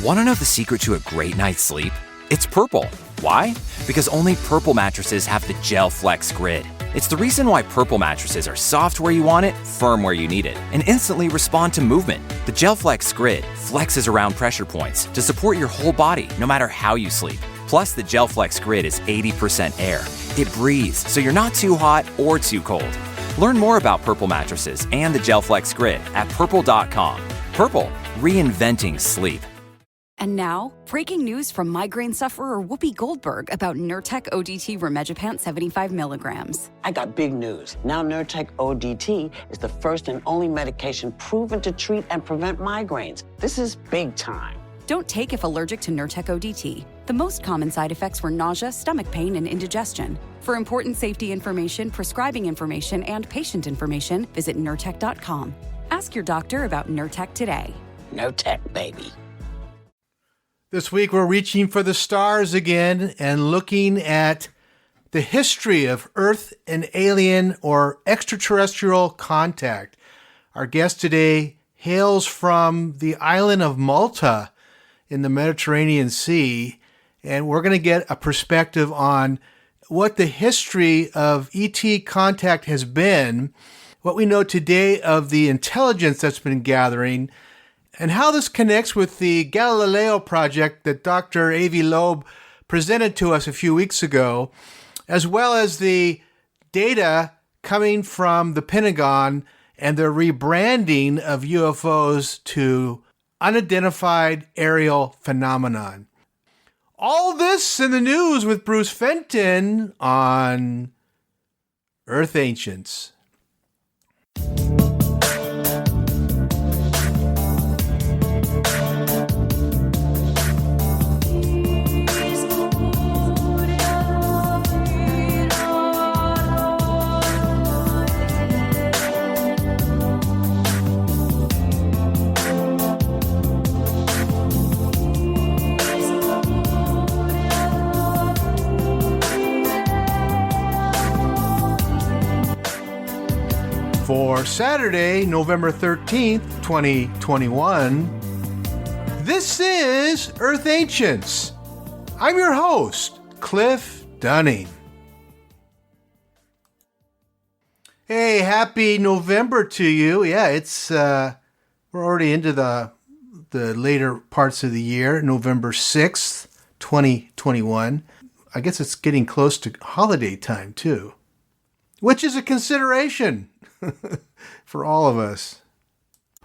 Want to know the secret to a great night's sleep? It's Purple. Why? Because only Purple mattresses have the Gel Flex Grid. It's the reason why Purple mattresses are soft where you want it, firm where you need it, and instantly respond to movement. The Gel Flex Grid flexes around pressure points to support your whole body, no matter how you sleep. Plus, the Gel Flex Grid is 80% air. It breathes, so you're not too hot or too cold. Learn more about Purple mattresses and the Gel Flex Grid at purple.com. Purple, reinventing sleep. And now, breaking news from migraine sufferer Whoopi Goldberg about Nurtec ODT Rimegepant 75 milligrams. I got big news. Now Nurtec ODT is the first and only medication proven to treat and prevent migraines. This is big time. Don't take if allergic to Nurtec ODT. The most common side effects were nausea, stomach pain, and indigestion. For important safety information, prescribing information, and patient information, visit Nurtec.com. Ask your doctor about Nurtec today. Nurtec, baby. This week, we're reaching for the stars again and looking at the history of Earth and alien or extraterrestrial contact. Our guest today hails from the island of Malta in the Mediterranean Sea, and we're going to get a perspective on what the history of ET contact has been, what we know today of the intelligence that's been gathering, and how this connects with the Galileo project that Dr. Avi Loeb presented to us a few weeks ago, as well as the data coming from the Pentagon and their rebranding of UFOs to unidentified aerial phenomenon. All this in the news with Bruce Fenton on Earth Ancients. For Saturday, November 13th, 2021, this is Earth Ancients. I'm your host, Cliff Dunning. Hey, happy November to you. Yeah, it's we're already into the later parts of the year, November 6th, 2021. I guess it's getting close to holiday time too, which is a consideration for all of us.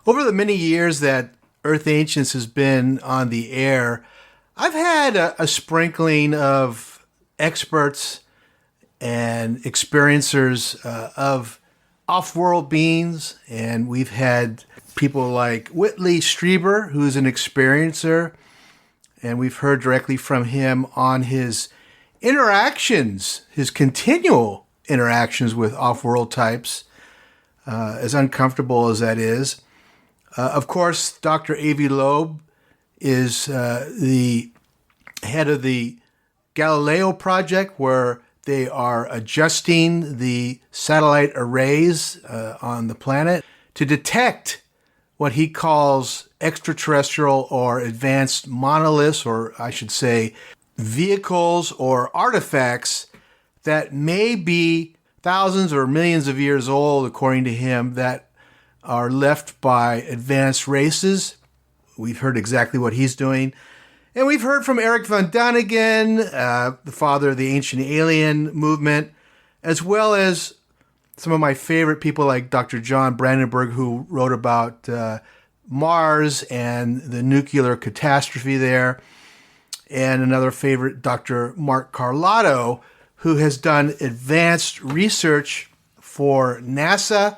Over the many years that Earth Ancients has been on the air, I've had a sprinkling of experts and experiencers of off-world beings, and we've had people like Whitley Strieber, who's an experiencer, and we've heard directly from him on his interactions, his continual interactions with off-world types, as uncomfortable as that is. Of course, Dr. Avi Loeb is the head of the Galileo project, where they are adjusting the satellite arrays on the planet to detect what he calls extraterrestrial or advanced monoliths, or I should say vehicles or artifacts that may be thousands or millions of years old, according to him, that are left by advanced races. We've heard exactly what he's doing. And we've heard from Eric von Däniken, the father of the ancient alien movement, as well as some of my favorite people like Dr. John Brandenburg, who wrote about Mars and the nuclear catastrophe there, and another favorite, Dr. Mark Carlotto, who has done advanced research for NASA,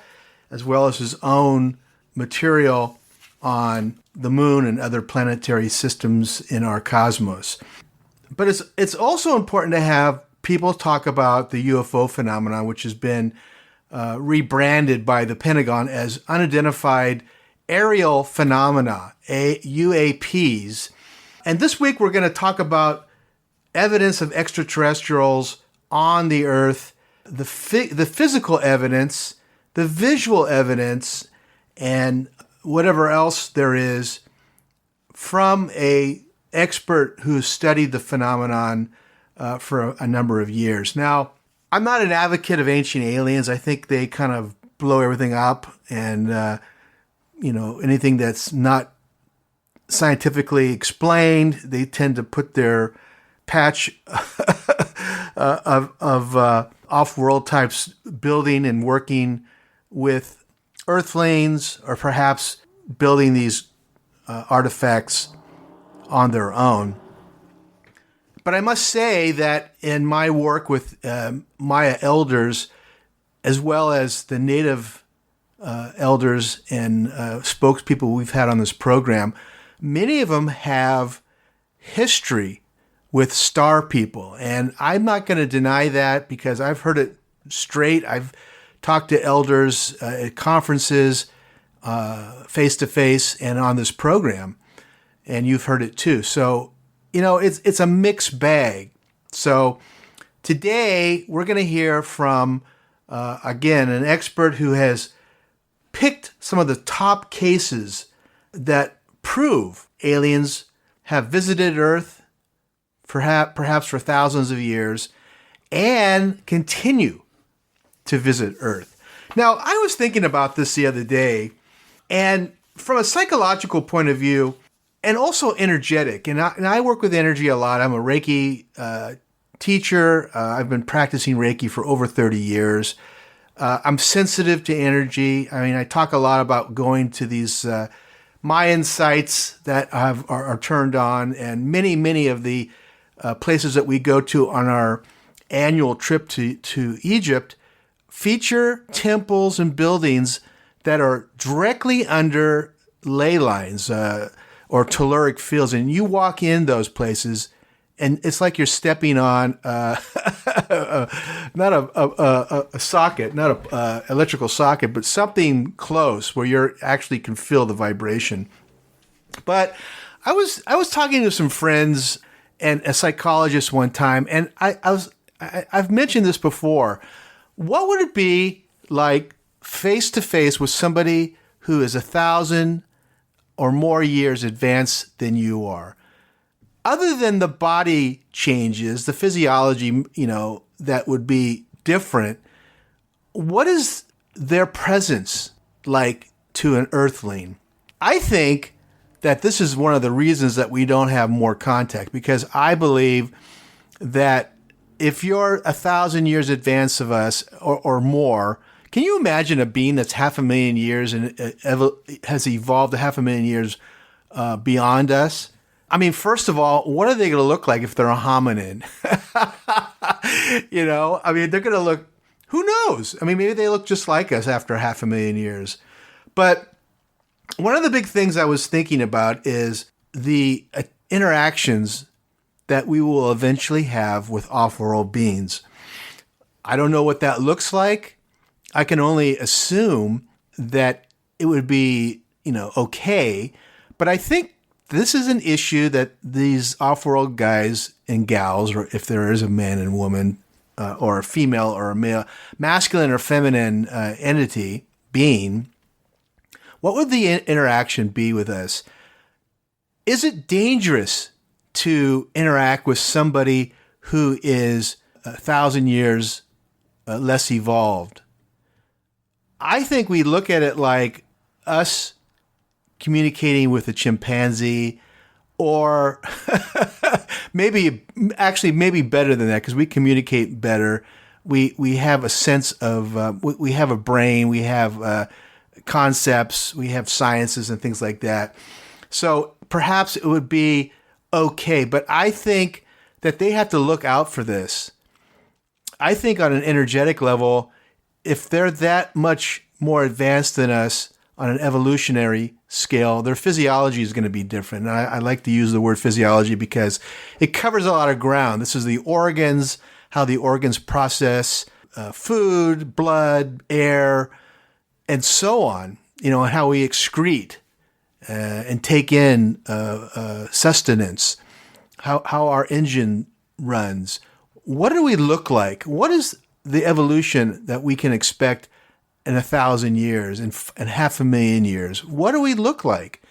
as well as his own material on the moon and other planetary systems in our cosmos. But it's also important to have people talk about the UFO phenomenon, which has been rebranded by the Pentagon as unidentified aerial phenomena, UAPs. And this week we're going to talk about evidence of extraterrestrials on the Earth, the physical evidence, the visual evidence, and whatever else there is from a expert who studied the phenomenon for a number of years. Now, I'm not an advocate of ancient aliens. I think they kind of blow everything up, and anything that's not scientifically explained, they tend to put their patch of off-world types building and working with Earthlings, or perhaps building these artifacts on their own. But I must say that in my work with Maya elders, as well as the native elders and spokespeople we've had on this program, many of them have history with star people. And I'm not going to deny that, because I've heard it straight. I've talked to elders at conferences, face-to-face, and on this program. And you've heard it too. So, it's a mixed bag. So today we're going to hear from, again, an expert who has picked some of the top cases that prove aliens have visited Earth, perhaps for thousands of years, and continue to visit Earth. Now, I was thinking about this the other day, and from a psychological point of view, and also energetic, and I work with energy a lot. I'm a Reiki teacher. I've been practicing Reiki for over 30 years. I'm sensitive to energy. I mean, I talk a lot about going to these Mayan sites that are turned on, and many of the places that we go to on our annual trip to Egypt feature temples and buildings that are directly under ley lines or telluric fields, and you walk in those places, and it's like you're stepping on not a socket, not a electrical socket, but something close where you actually can feel the vibration. But I was talking to some friends and a psychologist one time, and I've mentioned this before. What would it be like face to face with somebody who is 1,000 or more years advanced than you are? Other than the body changes, the physiology, that would be different, what is their presence like to an Earthling? I think that this is one of the reasons that we don't have more contact, because I believe that if you're 1,000 years advanced of us or more, can you imagine a being that's 500,000 years and has evolved 500,000 years beyond us? I mean, first of all, what are they going to look like if they're a hominid? I mean, they're going to look, who knows? I mean, maybe they look just like us after 500,000 years. But one of the big things I was thinking about is the interactions that we will eventually have with off-world beings. I don't know what that looks like. I can only assume that it would be, okay. But I think this is an issue that these off-world guys and gals, or if there is a man and woman, or a female or a male, masculine or feminine entity, being, what would the interaction be with us? Is it dangerous to interact with somebody who is 1,000 years less evolved? I think we look at it like us communicating with a chimpanzee, or maybe better than that, because we communicate better. We have a sense of, we have a brain, we have concepts, we have sciences and things like that. So perhaps it would be okay, but I think that they have to look out for this. I think on an energetic level, if they're that much more advanced than us on an evolutionary scale, their physiology is going to be different. And I like to use the word physiology because it covers a lot of ground. This is the organs, how the organs process food, blood, air, and so on, and how we excrete and take in sustenance, how our engine runs. What do we look like? What is the evolution that we can expect in 1,000 years and 500,000 years? What do we look like?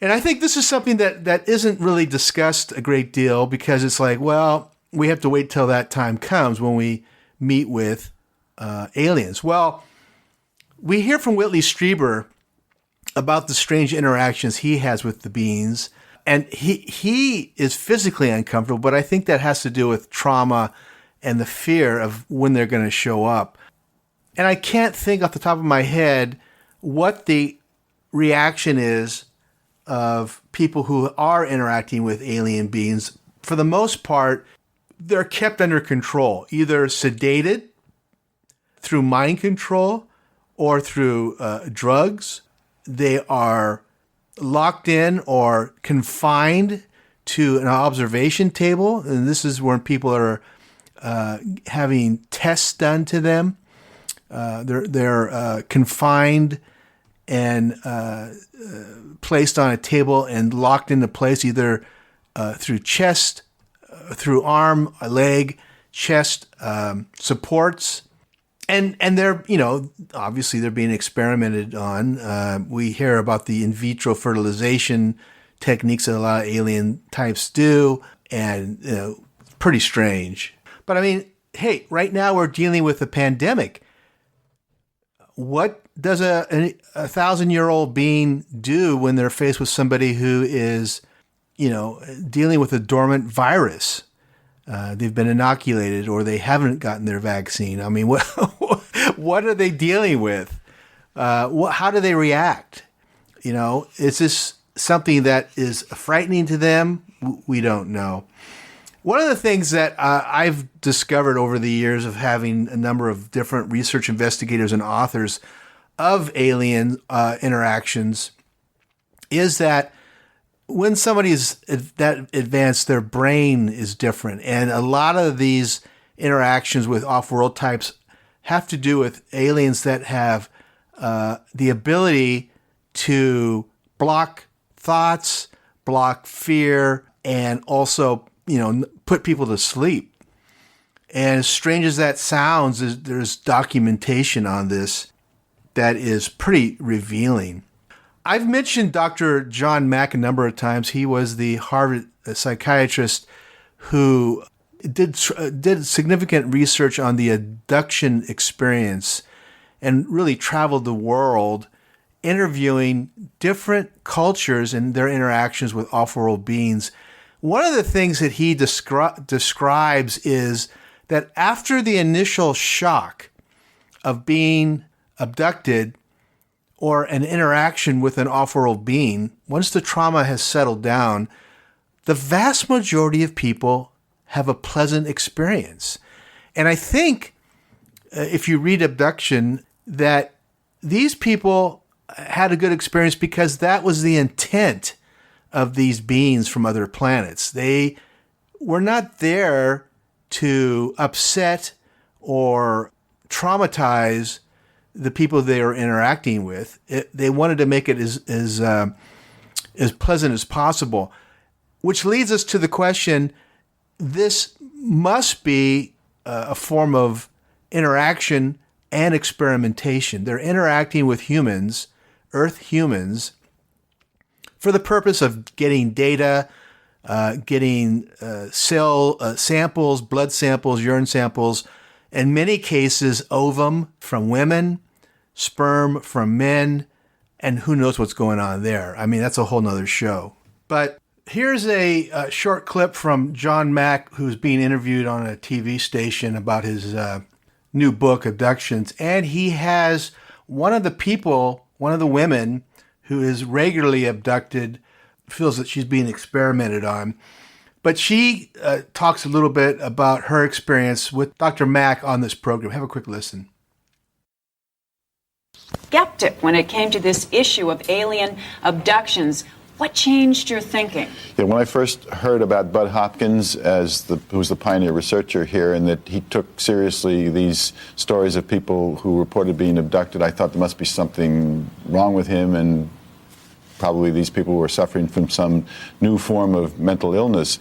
And I think this is something that isn't really discussed a great deal because it's like, well, we have to wait till that time comes when we meet with aliens. Well, we hear from Whitley Strieber about the strange interactions he has with the beings. And he is physically uncomfortable, but I think that has to do with trauma and the fear of when they're going to show up. And I can't think off the top of my head what the reaction is of people who are interacting with alien beings. For the most part, they're kept under control, either sedated through mind control or through drugs. They are locked in or confined to an observation table. And this is when people are having tests done to them. They're confined and placed on a table and locked into place either through chest, through arm, a leg, chest supports. And they're, obviously they're being experimented on. We hear about the in vitro fertilization techniques that a lot of alien types do, and pretty strange. But I mean, hey, right now we're dealing with a pandemic. What does a 1,000-year-old being do when they're faced with somebody who is, dealing with a dormant virus? They've been inoculated or they haven't gotten their vaccine. I mean, what are they dealing with? How do they react? Is this something that is frightening to them? We don't know. One of the things that I've discovered over the years of having a number of different research investigators and authors of alien interactions is that when somebody is that advanced, their brain is different. And a lot of these interactions with off-world types have to do with aliens that have the ability to block thoughts, block fear, and also, put people to sleep. And as strange as that sounds, there's documentation on this that is pretty revealing. I've mentioned Dr. John Mack a number of times. He was the Harvard psychiatrist who did significant research on the abduction experience and really traveled the world interviewing different cultures and their interactions with off-world beings. One of the things that he describes is that after the initial shock of being abducted or an interaction with an off-world being, once the trauma has settled down, the vast majority of people have a pleasant experience. And I think if you read Abduction, that these people had a good experience because that was the intent of these beings from other planets. They were not there to upset or traumatize the people they were interacting with. They wanted to make it as pleasant as possible, which leads us to the question, this must be a form of interaction and experimentation. They're interacting with humans, Earth humans, for the purpose of getting data, getting cell samples, blood samples, urine samples, in many cases ovum from women, sperm from men, and who knows what's going on there. I mean, that's a whole nother show. But here's a short clip from John Mack, who's being interviewed on a TV station about his new book, Abductions. And he has one of the women who is regularly abducted, feels that she's being experimented on. But she talks a little bit about her experience with Dr. Mack on this program. Have a quick listen. Skeptic when it came to this issue of alien abductions. What changed your thinking? Yeah, when I first heard about Bud Hopkins who was the pioneer researcher here, and that he took seriously these stories of people who reported being abducted, I thought there must be something wrong with him, and probably these people were suffering from some new form of mental illness.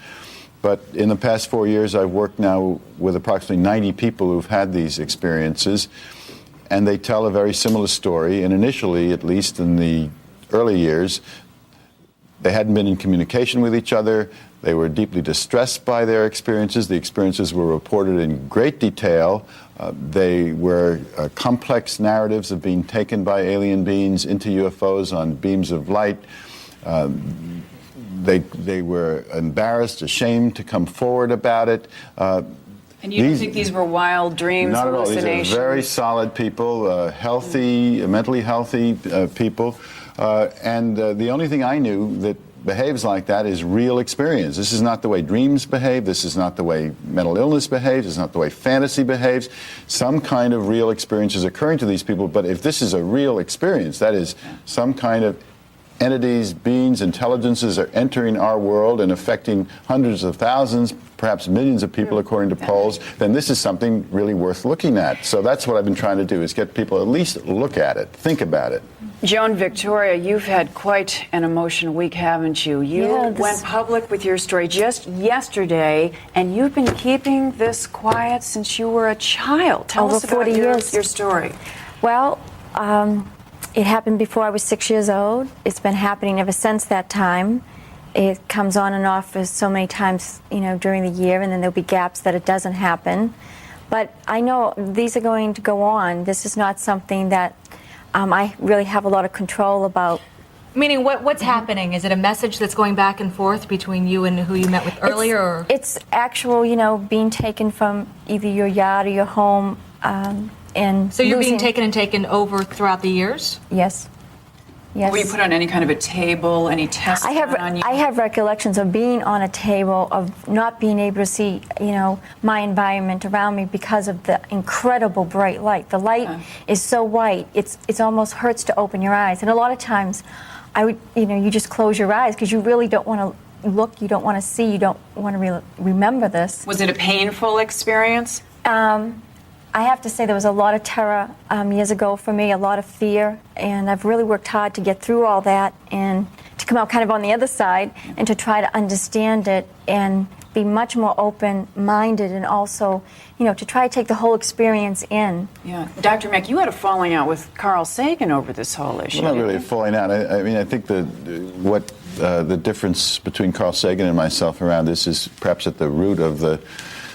But in the past 4 years, I've worked now with approximately 90 people who've had these experiences, and they tell a very similar story. And initially, at least in the early years, They hadn't been in communication with each other. They were deeply distressed by their experiences. The experiences were reported in great detail. They were complex narratives of being taken by alien beings into UFOs on beams of light. They were embarrassed, ashamed to come forward about it. And you don't think these were wild dreams, not hallucinations? Not at all. These are very solid people, healthy, mentally healthy people. And the only thing I knew that behaves like that is real experience. This is not the way dreams behave. This is not the way mental illness behaves. It's not the way fantasy behaves. Some kind of real experience is occurring to these people. But if this is a real experience, that is some kind of entities, beings, intelligences are entering our world and affecting hundreds of thousands, perhaps millions of people according to polls, then this is something really worth looking at. So that's what I've been trying to do, is get people at least look at it, think about it. Joan Victoria, you've had quite an emotional week, haven't you? You went public with your story just yesterday, and you've been keeping this quiet since you were a child. Tell us about your story. Well, it happened before I was 6 years old. It's been happening ever since that time. It comes on and off for so many times, during the year, and then there'll be gaps that it doesn't happen. But I know these are going to go on. This is not something that I really have a lot of control about. Meaning, what's happening? Is it a message that's going back and forth between you and who you met with earlier? It's actual, being taken from either your yard or your home. And so you're being taken over throughout the years? Yes. Yes. Were you put on any kind of a table, any tests on you? I have recollections of being on a table, of not being able to see, my environment around me because of the incredible bright light. The light is so white, it's almost hurts to open your eyes. And a lot of times, you just close your eyes because you really don't want to look, you don't want to see, you don't want to remember this. Was it a painful experience? I have to say there was a lot of terror years ago for me, a lot of fear, and I've really worked hard to get through all that and to come out kind of on the other side and to try to understand it and be much more open-minded, and also, to try to take the whole experience in. Yeah. Dr. Mack, you had a falling out with Carl Sagan over this whole issue. Well, not really a falling out. I think the difference between Carl Sagan and myself around this is perhaps at the root of the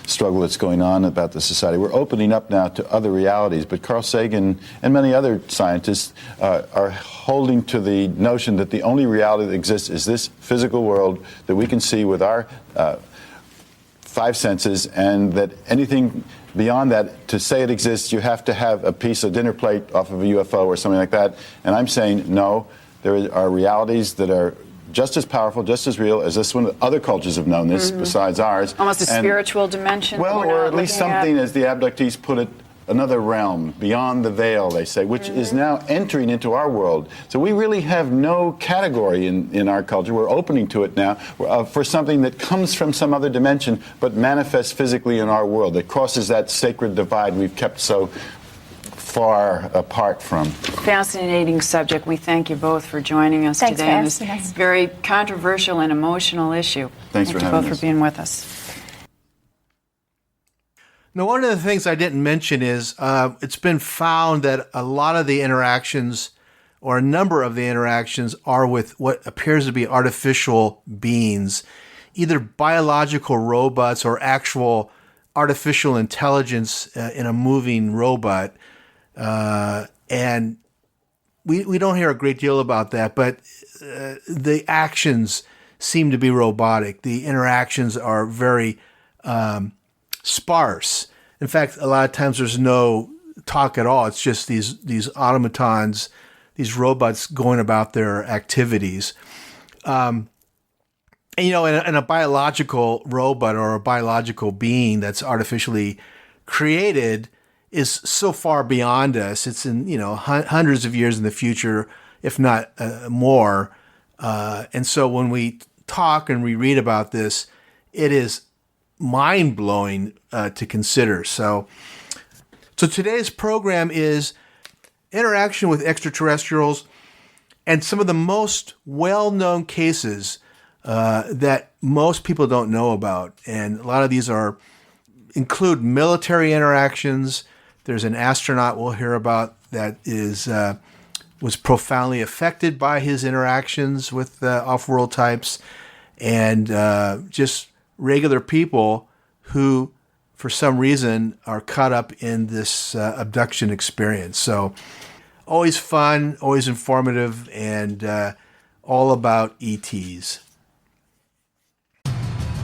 struggle that's going on about the society. We're opening up now to other realities, but Carl Sagan and many other scientists are holding to the notion that the only reality that exists is this physical world that we can see with our five senses, and that anything beyond that, to say it exists, you have to have a piece of dinner plate off of a UFO or something like that. And I'm saying, no, there are realities that are just as powerful, just as real as this one. Other cultures have known this besides ours. Almost a spiritual dimension. Well, or at least something, as the abductees put it, another realm, beyond the veil, they say, which is now entering into our world. So we really have no category in our culture. We're opening to it now for something that comes from some other dimension, but manifests physically in our world, that crosses that sacred divide we've kept so far apart from. Fascinating subject. We thank you both for joining us today on this very controversial and emotional issue. Thanks for having us. Thank you both for being with us. Now, one of the things I didn't mention is it's been found that a lot of the interactions, or a number of the interactions, are with what appears to be artificial beings, either biological robots or actual artificial intelligence in a moving robot. And we don't hear a great deal about that, but the actions seem to be robotic. The interactions are very sparse. In fact, a lot of times there's no talk at all. It's just these automatons, these robots going about their activities. And, in a biological robot or a biological being that's artificially created is so far beyond us. It's in, hundreds of years in the future, if not more. And so when we talk and we read about this, it is mind-blowing to consider. So today's program is interaction with extraterrestrials and some of the most well-known cases that most people don't know about. And a lot of these include military interactions. There's an astronaut we'll hear about that is was profoundly affected by his interactions with off-world types, and just regular people who, for some reason, are caught up in this abduction experience. So always fun, always informative, and all about ETs.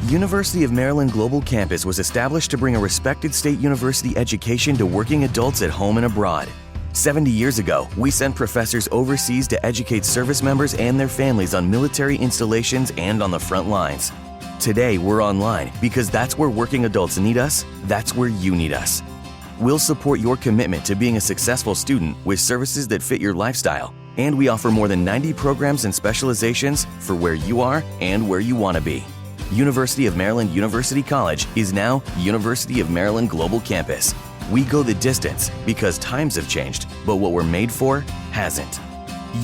University of Maryland Global Campus was established to bring a respected state university education to working adults at home and abroad. 70 years ago, we sent professors overseas to educate service members and their families on military installations and on the front lines. Today, we're online because that's where working adults need us, that's where you need us. We'll support your commitment to being a successful student with services that fit your lifestyle, and we offer more than 90 programs and specializations for where you are and where you want to be. University of Maryland University College is now University of Maryland Global Campus. We go the distance because times have changed, but what we're made for hasn't.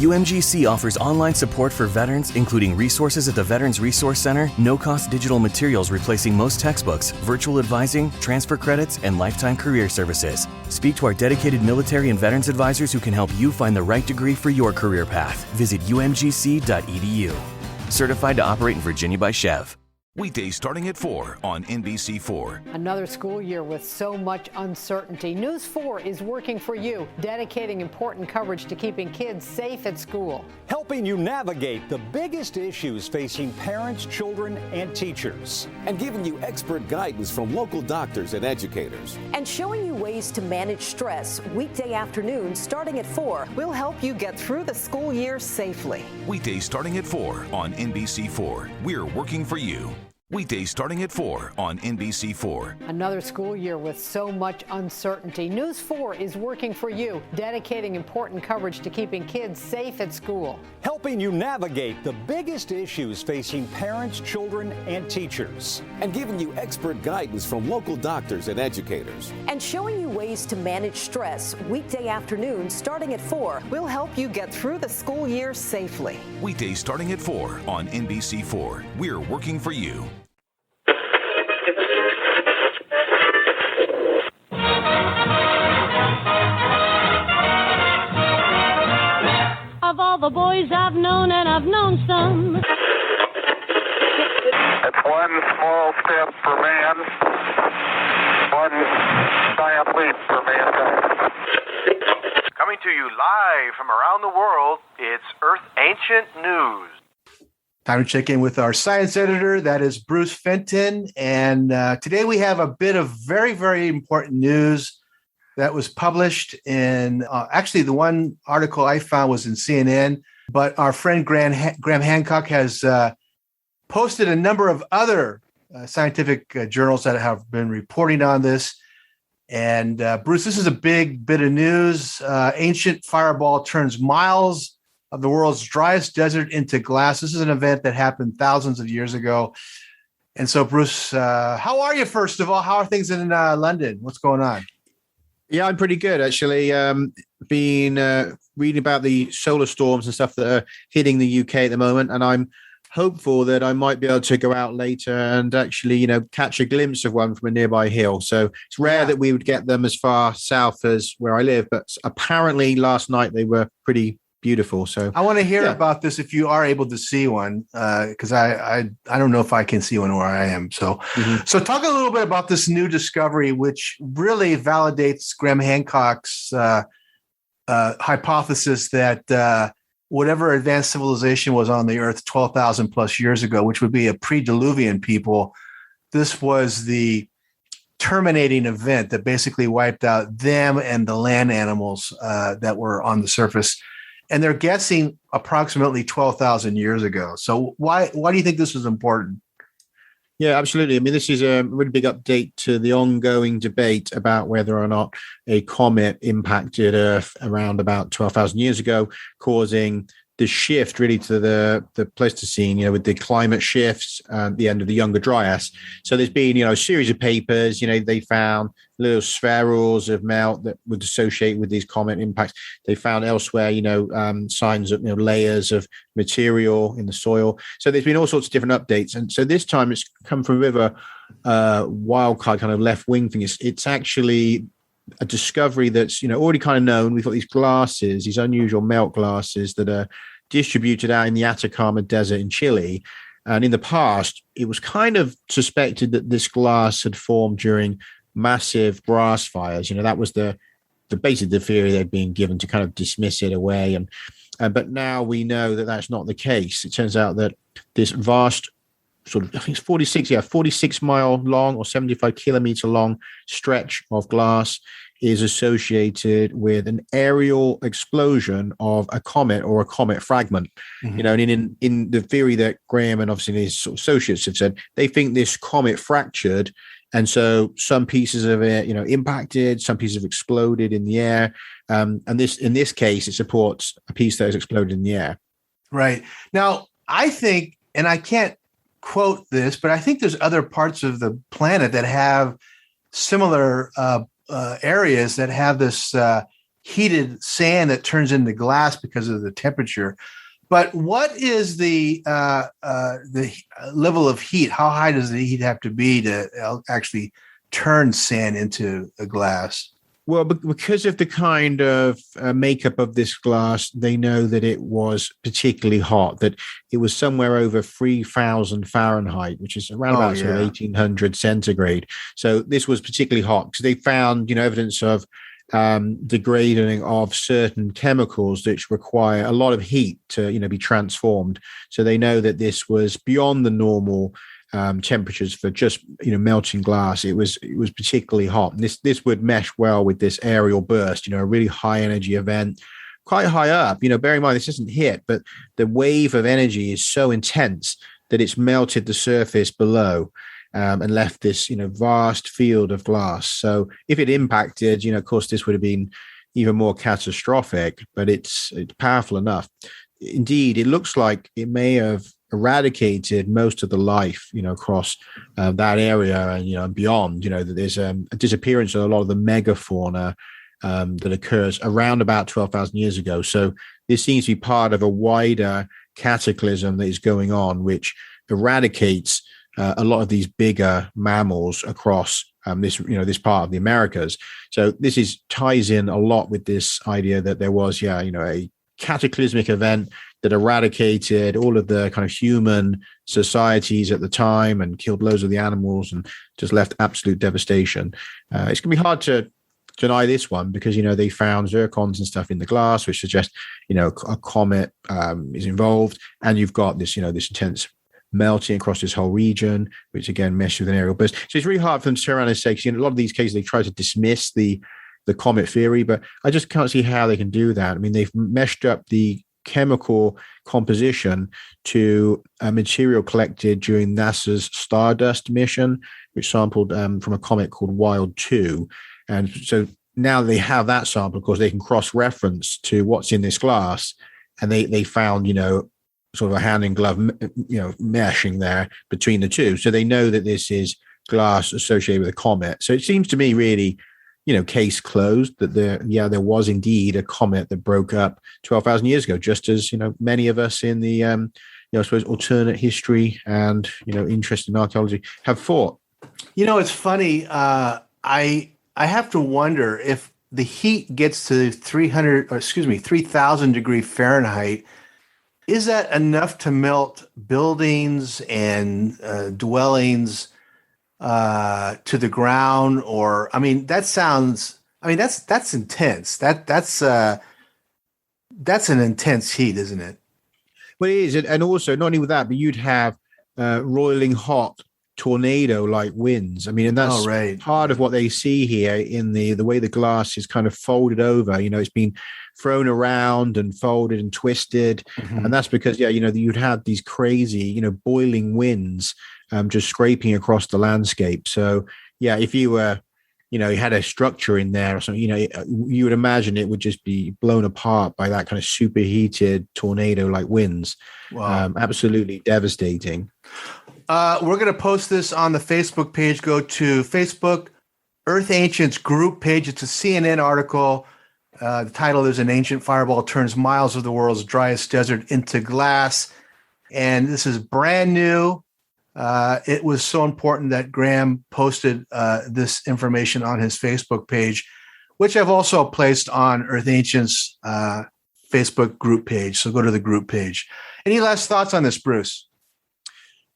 UMGC offers online support for veterans, including resources at the Veterans Resource Center, no-cost digital materials replacing most textbooks, virtual advising, transfer credits, and lifetime career services. Speak to our dedicated military and veterans advisors who can help you find the right degree for your career path. Visit umgc.edu. Certified to operate in Virginia by Chev. Weekdays starting at 4 on NBC4. Another school year with so much uncertainty. News 4 is working for you, dedicating important coverage to keeping kids safe at school. Helping you navigate the biggest issues facing parents, children, and teachers. And giving you expert guidance from local doctors and educators. And showing you ways to manage stress weekday afternoons starting at 4. We'll help you get through the school year safely. Weekdays starting at 4 on NBC4. We're working for you. Weekdays starting at 4 on NBC4. Another school year with so much uncertainty. News 4 is working for you, dedicating important coverage to keeping kids safe at school. Helping you navigate the biggest issues facing parents, children, and teachers. And giving you expert guidance from local doctors and educators. And showing you ways to manage stress weekday afternoons starting at 4. We'll help you get through the school year safely. Weekdays starting at 4 on NBC4. We're working for you. Of all the boys I've known, and I've known some. It's one small step for man, one giant leap for mankind. Coming to you live from around the world, it's Earth Ancient News. Time to check in with our science editor. That is Bruce Fenton. And today we have a bit of very, very important news that was published in, actually the one article I found was in CNN, but our friend Graham Hancock has posted a number of other scientific journals that have been reporting on this. And Bruce, this is a big bit of news. Ancient fireball turns miles of the world's driest desert into glass. This is an event that happened thousands of years ago. And so, Bruce, how are you, first of all? How are things in London? What's going on? Yeah, I'm pretty good, actually. Been reading about the solar storms and stuff that are hitting the UK at the moment, and I'm hopeful that I might be able to go out later and actually, catch a glimpse of one from a nearby hill. So it's rare that we would get them as far south as where I live, but apparently last night they were pretty beautiful. So I want to hear about this if you are able to see one, because I don't know if I can see one where I am. So So talk a little bit about this new discovery, which really validates Graham Hancock's hypothesis that whatever advanced civilization was on the Earth 12,000 plus years ago, which would be a pre-Diluvian people, this was the terminating event that basically wiped out them and the land animals that were on the surface. And they're guessing approximately 12,000 years ago. So why do you think this is important? Yeah, absolutely. I mean, this is a really big update to the ongoing debate about whether or not a comet impacted Earth around about 12,000 years ago, causing the shift really to the Pleistocene, with the climate shifts and the end of the Younger Dryas. So there's been, a series of papers, they found little spherules of melt that would associate with these comet impacts. They found elsewhere, signs of, layers of material in the soil. So there's been all sorts of different updates. And so this time it's come from a bit of a wildcard kind of left-wing thing. It's actually a discovery that's, already kind of known. We've got these glasses, these unusual melt glasses that are distributed out in the Atacama Desert in Chile. And in the past, it was kind of suspected that this glass had formed during massive grass fires. That was the basically the theory they'd been given to kind of dismiss it away. But now we know that that's not the case. It turns out that this vast sort of, I think it's 46 mile long or 75 kilometer long stretch of glass is associated with an aerial explosion of a comet or a comet fragment. Mm-hmm. And in the theory that Graham and obviously his sort of associates have said, they think this comet fractured, and so some pieces of it, impacted, some pieces have exploded in the air, and in this case, it supports a piece that has exploded in the air. Right. Now, I think, and I can't quote this, but I think there's other parts of the planet that have similar areas that have this heated sand that turns into glass because of the temperature. But what is the level of heat? How high does the heat have to be to actually turn sand into a glass? Well, because of the kind of makeup of this glass, they know that it was particularly hot, that it was somewhere over 3,000 Fahrenheit, which is around about sort of 1,800 centigrade. So this was particularly hot because they found, evidence of degrading of certain chemicals which require a lot of heat to, be transformed. So they know that this was beyond the normal temperatures for just melting glass. It was particularly hot, and this would mesh well with this aerial burst, a really high energy event, quite high up. Bear in mind this isn't hit, but the wave of energy is so intense that it's melted the surface below and left this vast field of glass. So if it impacted, of course this would have been even more catastrophic, but it's powerful enough. Indeed, it looks like it may have eradicated most of the life, across that area and beyond. That there's a disappearance of a lot of the megafauna that occurs around about 12,000 years ago. So this seems to be part of a wider cataclysm that is going on, which eradicates a lot of these bigger mammals across this part of the Americas. So this ties in a lot with this idea that there was, a cataclysmic event that eradicated all of the kind of human societies at the time and killed loads of the animals and just left absolute devastation. It's going to be hard to deny this one because, they found zircons and stuff in the glass, which suggests, a comet is involved. And you've got this, this intense melting across this whole region, which again meshes with an aerial burst. So it's really hard for them to turn around and say, because a lot of these cases, they try to dismiss the comet theory, but I just can't see how they can do that. I mean, they've meshed up the chemical composition to a material collected during NASA's Stardust mission, which sampled from a comet called Wild 2. And so now they have that sample, of course, they can cross-reference to what's in this glass. And they found, sort of a hand in glove, meshing there between the two. So they know that this is glass associated with a comet. So it seems to me really, case closed, that there was indeed a comet that broke up 12,000 years ago, just as, many of us in the, I suppose, alternate history and, interest in archaeology have thought. It's funny. I have to wonder if the heat gets to 3,000 degree Fahrenheit, is that enough to melt buildings and dwellings to the ground? Or, that's intense. That's an intense heat, isn't it? Well, it is. And also not only with that, but you'd have roiling hot tornado-like winds. And that's part of what they see here in the way the glass is kind of folded over. It's been thrown around and folded and twisted. Mm-hmm. And that's because, you'd have these crazy, boiling winds just scraping across the landscape. So, if you were, you had a structure in there or something, you would imagine it would just be blown apart by that kind of superheated tornado-like winds. Wow. Absolutely devastating. We're going to post this on the Facebook page. Go to Facebook, Earth Ancients group page. It's a CNN article. The title is "An Ancient Fireball Turns Miles of the World's Driest Desert into Glass." And this is brand new. It was so important that Graham posted this information on his Facebook page. which I've also placed on Earth Ancients Facebook group page. So go to the group page. Any last thoughts on this, Bruce?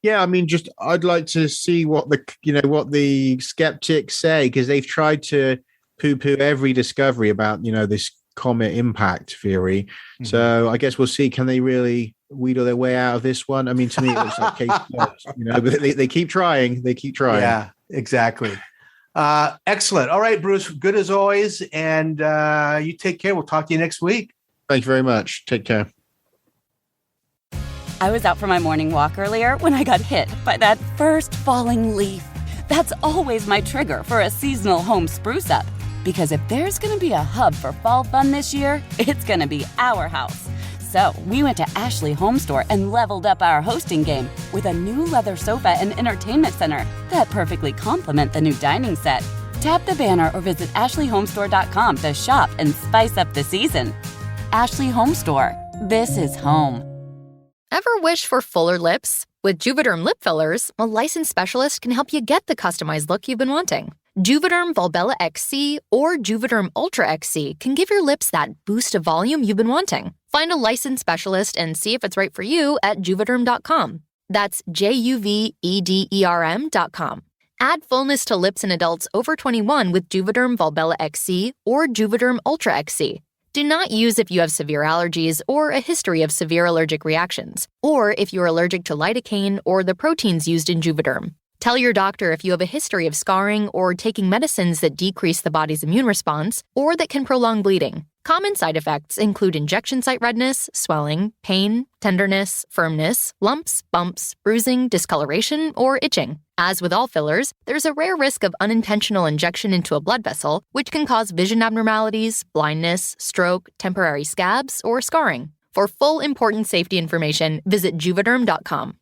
Yeah, I mean, I'd like to see what the skeptics say, because they've tried to poo-poo every discovery about, this comet impact theory. Mm-hmm. So I guess we'll see. Can they really wheedle their way out of this one? I mean, to me, it looks like case closed, but they keep trying. They keep trying. Yeah, exactly. Excellent. All right, Bruce, good as always. And you take care. We'll talk to you next week. Thank you very much. Take care. I was out for my morning walk earlier when I got hit by that first falling leaf. That's always my trigger for a seasonal home spruce up. Because if there's going to be a hub for fall fun this year, it's going to be our house. So we went to Ashley Home Store and leveled up our hosting game with a new leather sofa and entertainment center that perfectly complement the new dining set. Tap the banner or visit ashleyhomestore.com to shop and spice up the season. Ashley Home Store. This is home. Ever wish for fuller lips? With Juvederm lip fillers, a licensed specialist can help you get the customized look you've been wanting. Juvederm Volbella XC or Juvederm Ultra XC can give your lips that boost of volume you've been wanting. Find a licensed specialist and see if it's right for you at Juvederm.com. That's JUVEDERM.com. Add fullness to lips in adults over 21 with Juvederm Volbella XC or Juvederm Ultra XC. Do not use if you have severe allergies or a history of severe allergic reactions, or if you're allergic to lidocaine or the proteins used in Juvederm. Tell your doctor if you have a history of scarring or taking medicines that decrease the body's immune response or that can prolong bleeding. Common side effects include injection site redness, swelling, pain, tenderness, firmness, lumps, bumps, bruising, discoloration, or itching. As with all fillers, there's a rare risk of unintentional injection into a blood vessel, which can cause vision abnormalities, blindness, stroke, temporary scabs, or scarring. For full important safety information, visit Juvederm.com.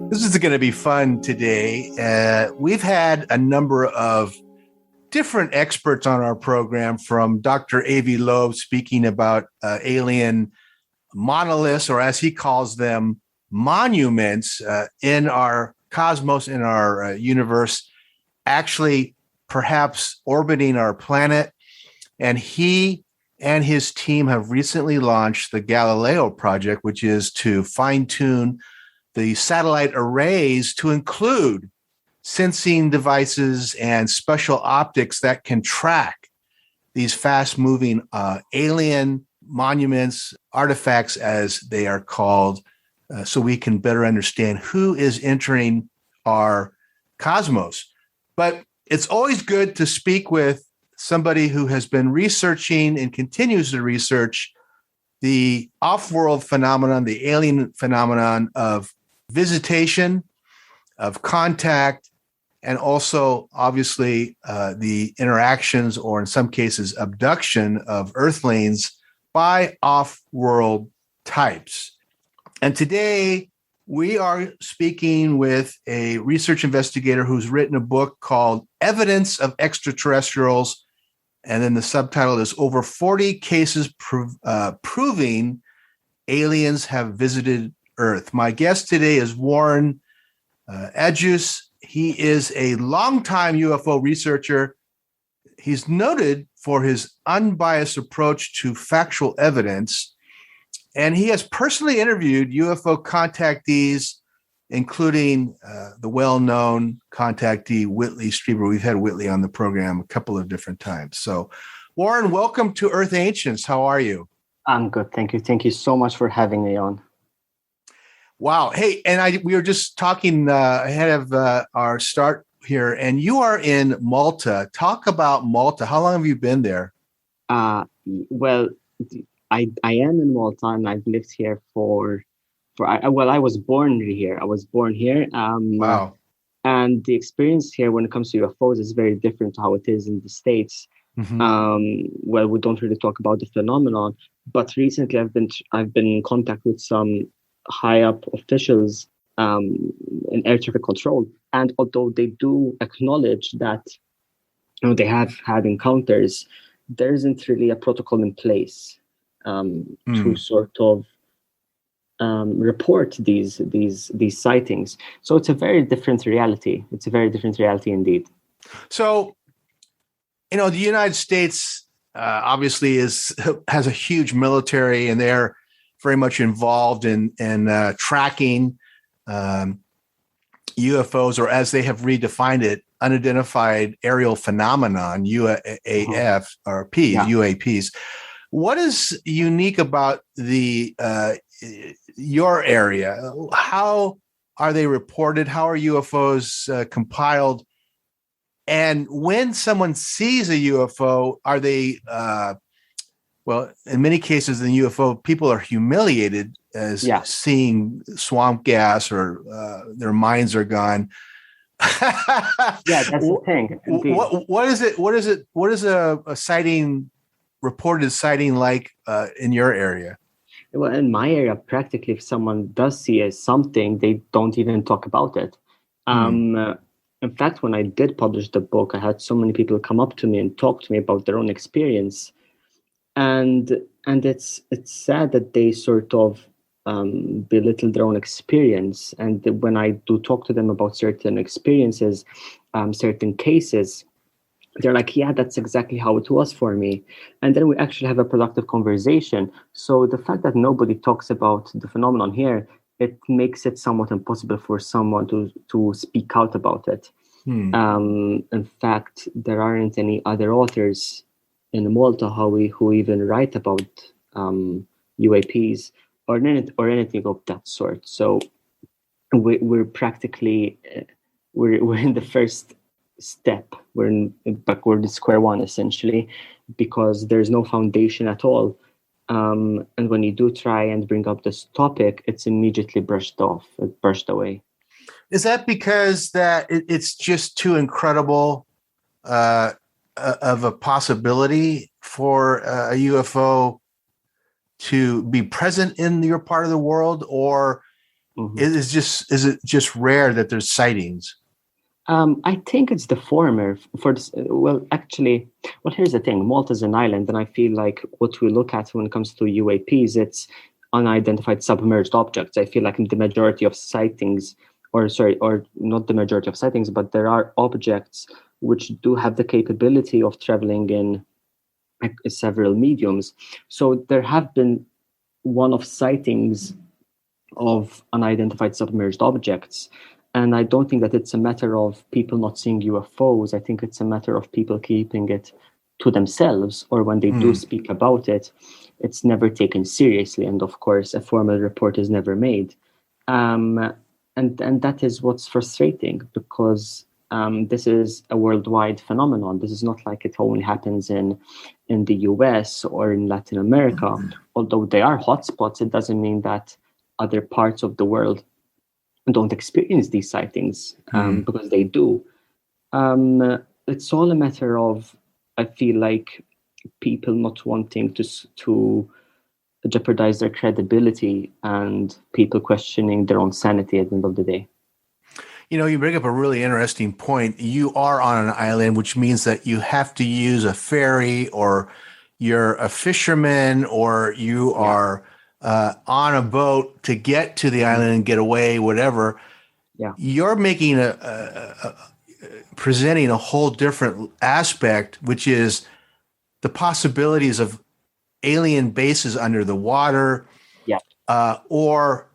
This is going to be fun today. We've had a number of different experts on our program, from Dr. Avi Loeb speaking about alien monoliths, or as he calls them, monuments in our cosmos, in our universe, actually perhaps orbiting our planet. And he and his team have recently launched the Galileo project, which is to fine-tune the satellite arrays to include sensing devices and special optics that can track these fast-moving alien monuments, artifacts as they are called, so we can better understand who is entering our cosmos. But it's always good to speak with somebody who has been researching and continues to research the off-world phenomenon, the alien phenomenon of visitation, of contact, and also, obviously, the interactions, or in some cases, abduction of Earthlings by off-world types. And today, we are speaking with a research investigator who's written a book called Evidence of Extraterrestrials, and then the subtitle is Over 40 Cases Proving Aliens Have Visited Earth. My guest today is Warren Adjus. He is a longtime UFO researcher. He's noted for his unbiased approach to factual evidence, and he has personally interviewed UFO contactees, including the well-known contactee Whitley Strieber. We've had Whitley on the program a couple of different times. So, Warren, welcome to Earth Ancients. How are you? I'm good, thank you. Thank you so much for having me on. Wow. Hey, and we were just talking ahead of our start here, and you are in Malta. Talk about Malta. How long have you been there? Well, I am in Malta, and I've lived here I was born here. I was born here. Wow. And the experience here when it comes to UFOs is very different to how it is in the States. Well, we don't really talk about the phenomenon, but recently I've been in contact with some high up officials in air traffic control, and although they do acknowledge that they have had encounters, there isn't really a protocol in place to sort of report these sightings. So it's a very different reality. It's a very different reality indeed. So, the United States obviously has a huge military, and they're very much involved in tracking UFOs, or as they have redefined it, unidentified aerial phenomenon, UAF or P, UAPs. What is unique about your area? How are they reported? How are UFOs compiled? And when someone sees a UFO, are they, in many cases in UFO, people are humiliated as seeing swamp gas or their minds are gone. That's the thing. What is it? What is a reported sighting like in your area? Well, in my area, practically, if someone does see something, they don't even talk about it. In fact, when I did publish the book, I had so many people come up to me and talk to me about their own experience, and it's sad that they sort of belittle their own experience. And when I do talk to them about certain experiences, certain cases, they're like, yeah, that's exactly how it was for me. And then we actually have a productive conversation. So the fact that nobody talks about the phenomenon here, it makes it somewhat impossible for someone to speak out about it. In fact, there aren't any other authors in Malta who even write about UAPs or anything of that sort. So we're practically we're in the first step. We're backward to square one, essentially, because there's no foundation at all. And when you do try and bring up this topic, it's immediately brushed away. Is that because that it's just too incredible of a possibility for a UFO to be present in your part of the world, or is it just rare that there's sightings? I think it's the former. Here's the thing. Malta's an island, and I feel like what we look at when it comes to UAPs, it's unidentified submerged objects. I feel like the majority of sightings, or not the majority of sightings, but there are objects which do have the capability of traveling in several mediums. So there have been one-off sightings of unidentified submerged objects. And I don't think that it's a matter of people not seeing UFOs. I think it's a matter of people keeping it to themselves, or when they do speak about it, it's never taken seriously. And of course, a formal report is never made. And that is what's frustrating, because this is a worldwide phenomenon. This is not like it only happens in the US or in Latin America. Although they are hotspots, it doesn't mean that other parts of the world don't experience these sightings, because they do. It's all a matter of, I feel like, people not wanting to jeopardize their credibility and people questioning their own sanity at the end of the day. You bring up a really interesting point. You are on an island, which means that you have to use a ferry, or you're a fisherman, or you are on a boat to get to the island and get away, whatever. Yeah. You're making presenting a whole different aspect, which is the possibilities of alien bases under the water, or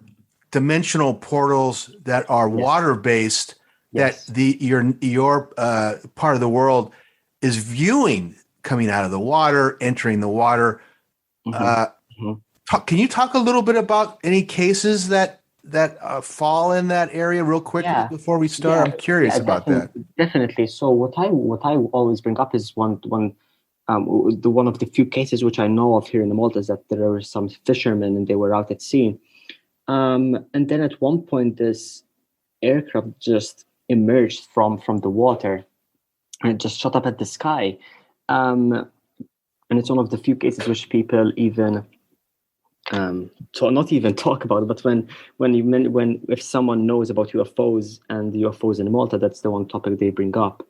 dimensional portals that are water-based, that your part of the world is viewing coming out of the water, entering the water. Can you talk a little bit about any cases that fall in that area real quickly before we start? I'm curious about that. Definitely. So what I always bring up is one of the few cases which I know of here in Malta is that there were some fishermen and they were out at sea. And then at one point, this aircraft just emerged from the water and just shot up at the sky. And it's one of the few cases which people even not even talk about. But if someone knows about UFOs and UFOs in Malta, that's the one topic they bring up,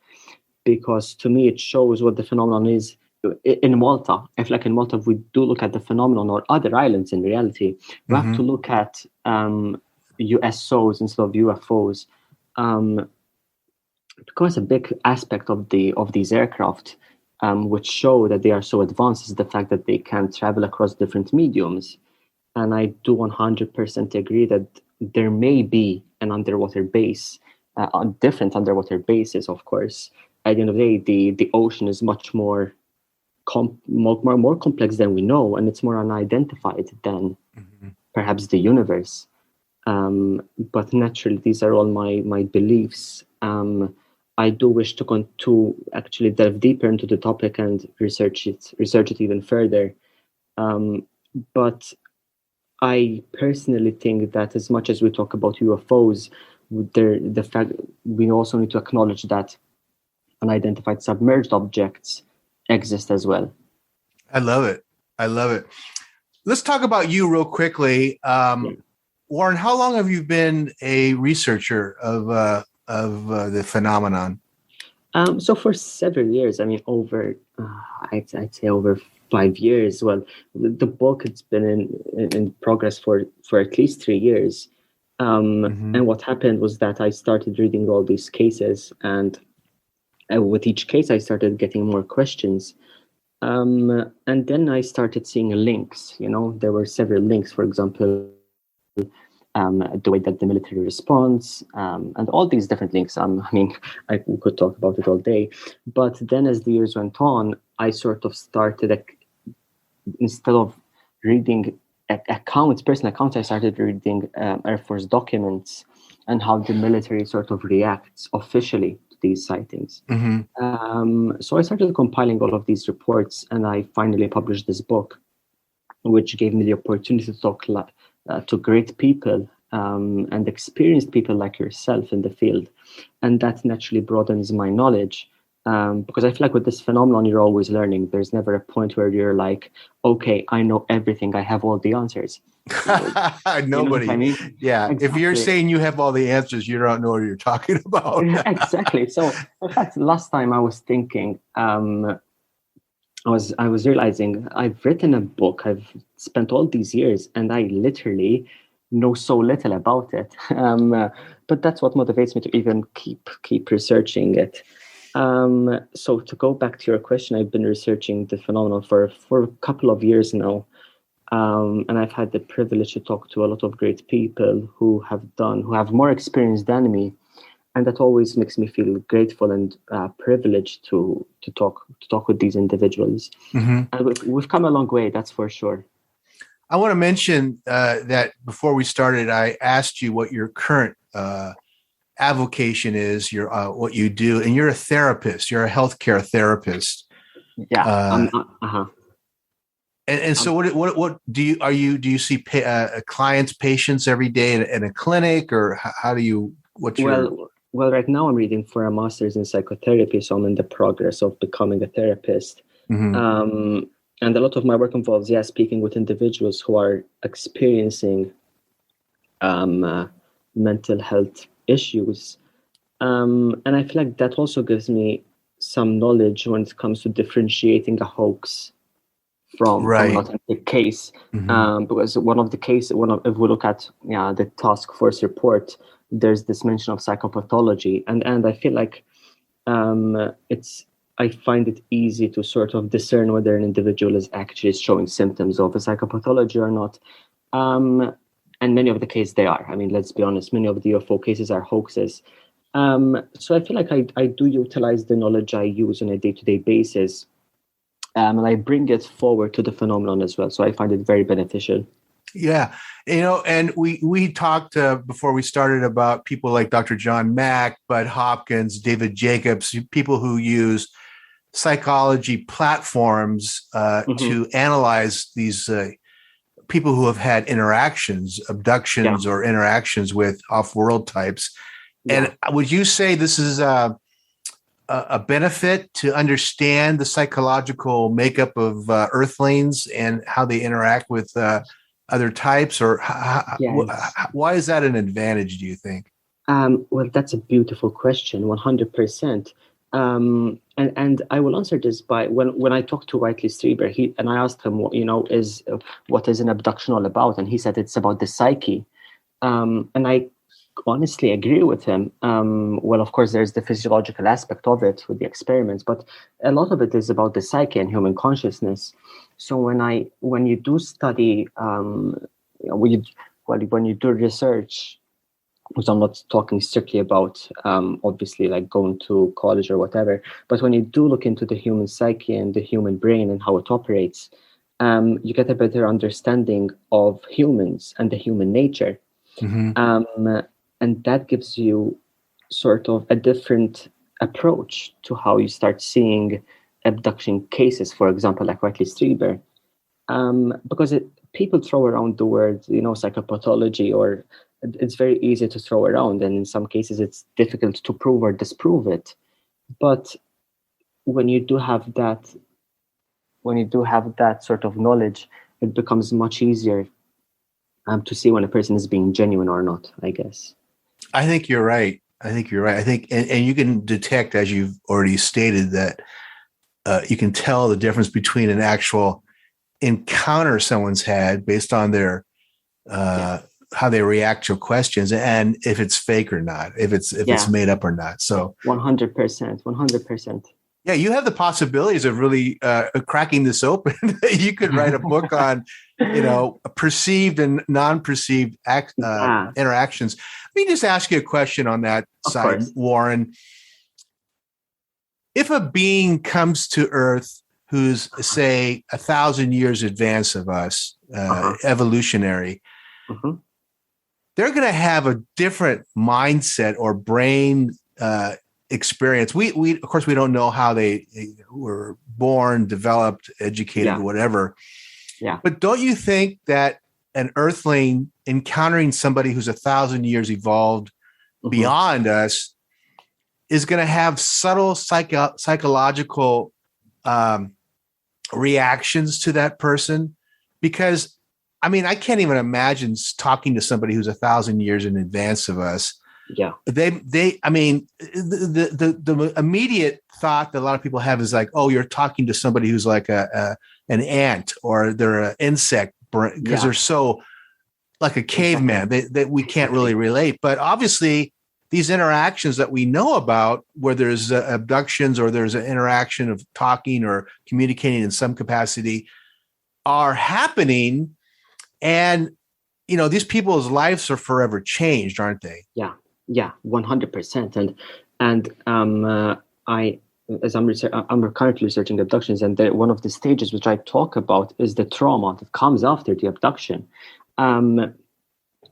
because to me it shows what the phenomenon is in Malta. I feel like in Malta, if we do look at the phenomenon, or other islands in reality, we have to look at USOs instead of UFOs, because a big aspect of these aircraft, which show that they are so advanced, is the fact that they can travel across different mediums. And I do 100% agree that there may be an underwater base, different underwater bases, of course. At the end of the day, the ocean is much more complex than we know, and it's more unidentified than perhaps the universe. But naturally, these are all my beliefs. I do wish to actually delve deeper into the topic and research it even further. But I personally think that as much as we talk about UFOs, the fact we also need to acknowledge that unidentified submerged objects exist as well. I love it. Let's talk about you real quickly. Warren, how long have you been a researcher of the phenomenon? So for several years, I mean, I'd say over 5 years. Well, the book, it's been in progress for at least 3 years. And what happened was that I started reading all these cases, and with each case, I started getting more questions. And then I started seeing links. There were several links, for example, the way that the military responds, and all these different links. I could talk about it all day. But then as the years went on, I sort of started, instead of reading personal accounts, I started reading Air Force documents and how the military sort of reacts officially to these sightings. So I started compiling all of these reports, and I finally published this book, which gave me the opportunity to talk to great people and experienced people like yourself in the field. And that naturally broadens my knowledge, because I feel like with this phenomenon, you're always learning. There's never a point where you're like, okay, I know everything. I have all the answers. Nobody. I mean? Yeah. Exactly. If you're saying you have all the answers, you don't know what you're talking about. Exactly. So in fact, last time I was thinking, I was realizing I've written a book. I've spent all these years, and I literally know so little about it. But that's what motivates me to even keep researching it. So to go back to your question, I've been researching the phenomenon for a couple of years now. And I've had the privilege to talk to a lot of great people who have more experience than me. And that always makes me feel grateful and privileged to talk with these individuals. And we've come a long way, that's for sure. I want to mention that before we started, I asked you what your current avocation is, what you do, and you're a therapist. You're a healthcare therapist. Yeah. And so, what do you see clients, patients every day in a clinic, or how do you? Well, right now I'm reading for a master's in psychotherapy, so I'm in the progress of becoming a therapist. And a lot of my work involves, speaking with individuals who are experiencing mental health issues. And I feel like that also gives me some knowledge when it comes to differentiating a hoax from an authentic case. Because if we look at the task force report, there's this mention of psychopathology, and I feel like I find it easy to sort of discern whether an individual is actually showing symptoms of a psychopathology or not. And many of the cases they are. I mean, let's be honest, many of the UFO cases are hoaxes. So I feel like I do utilize the knowledge I use on a day-to-day basis, and I bring it forward to the phenomenon as well. So I find it very beneficial. Yeah. And we talked before we started about people like Dr. John Mack, Bud Hopkins, David Jacobs, people who use psychology platforms to analyze these people who have had abductions or interactions with off-world types. And would you say this is a benefit to understand the psychological makeup of Earthlings and how they interact with other types, or why is that an advantage, do you think? Well, that's a beautiful question, 100%. And I will answer this by when I talked to Whiteley Strieber, and I asked him, what is an abduction all about? And he said it's about the psyche. And I honestly agree with him. Well, of course, there's the physiological aspect of it with the experiments, but a lot of it is about the psyche and human consciousness. So when you do study, when you do research, which I'm not talking strictly about, obviously, like going to college or whatever, but when you do look into the human psyche and the human brain and how it operates, you get a better understanding of humans and the human nature. And that gives you sort of a different approach to how you start seeing abduction cases, for example, like Whiteley Strieber. Because people throw around the word, psychopathology, or it's very easy to throw around, and in some cases it's difficult to prove or disprove it. But when you do have that sort of knowledge, it becomes much easier to see when a person is being genuine or not, I guess. I think you're right. I think, and you can detect, as you've already stated, that you can tell the difference between an actual encounter someone's had based on their how they react to questions, and if it's fake or not, if it's made up or not. So 100%. Yeah, you have the possibilities of really cracking this open. You could write a book on, perceived and non-perceived interactions. Let me just ask you a question on that side, Warren. If a being comes to Earth who's, say, 1,000 years advance of us, evolutionary, they're going to have a different mindset or brain experience. We of course we don't know how they were born, developed, educated, whatever. Yeah. But don't you think that an Earthling encountering somebody who's 1,000 years evolved beyond us is going to have subtle psychological reactions to that person? Because I can't even imagine talking to somebody who's 1,000 years in advance of us. Yeah. The immediate thought that a lot of people have is like, oh, you're talking to somebody who's like an ant, or they're an insect, because they're so like a caveman that we can't really relate. But obviously these interactions that we know about, where there's abductions or there's an interaction of talking or communicating in some capacity, are happening. And, these people's lives are forever changed, aren't they? Yeah. Yeah, 100%. And I'm currently researching abductions, and one of the stages which I talk about is the trauma that comes after the abduction.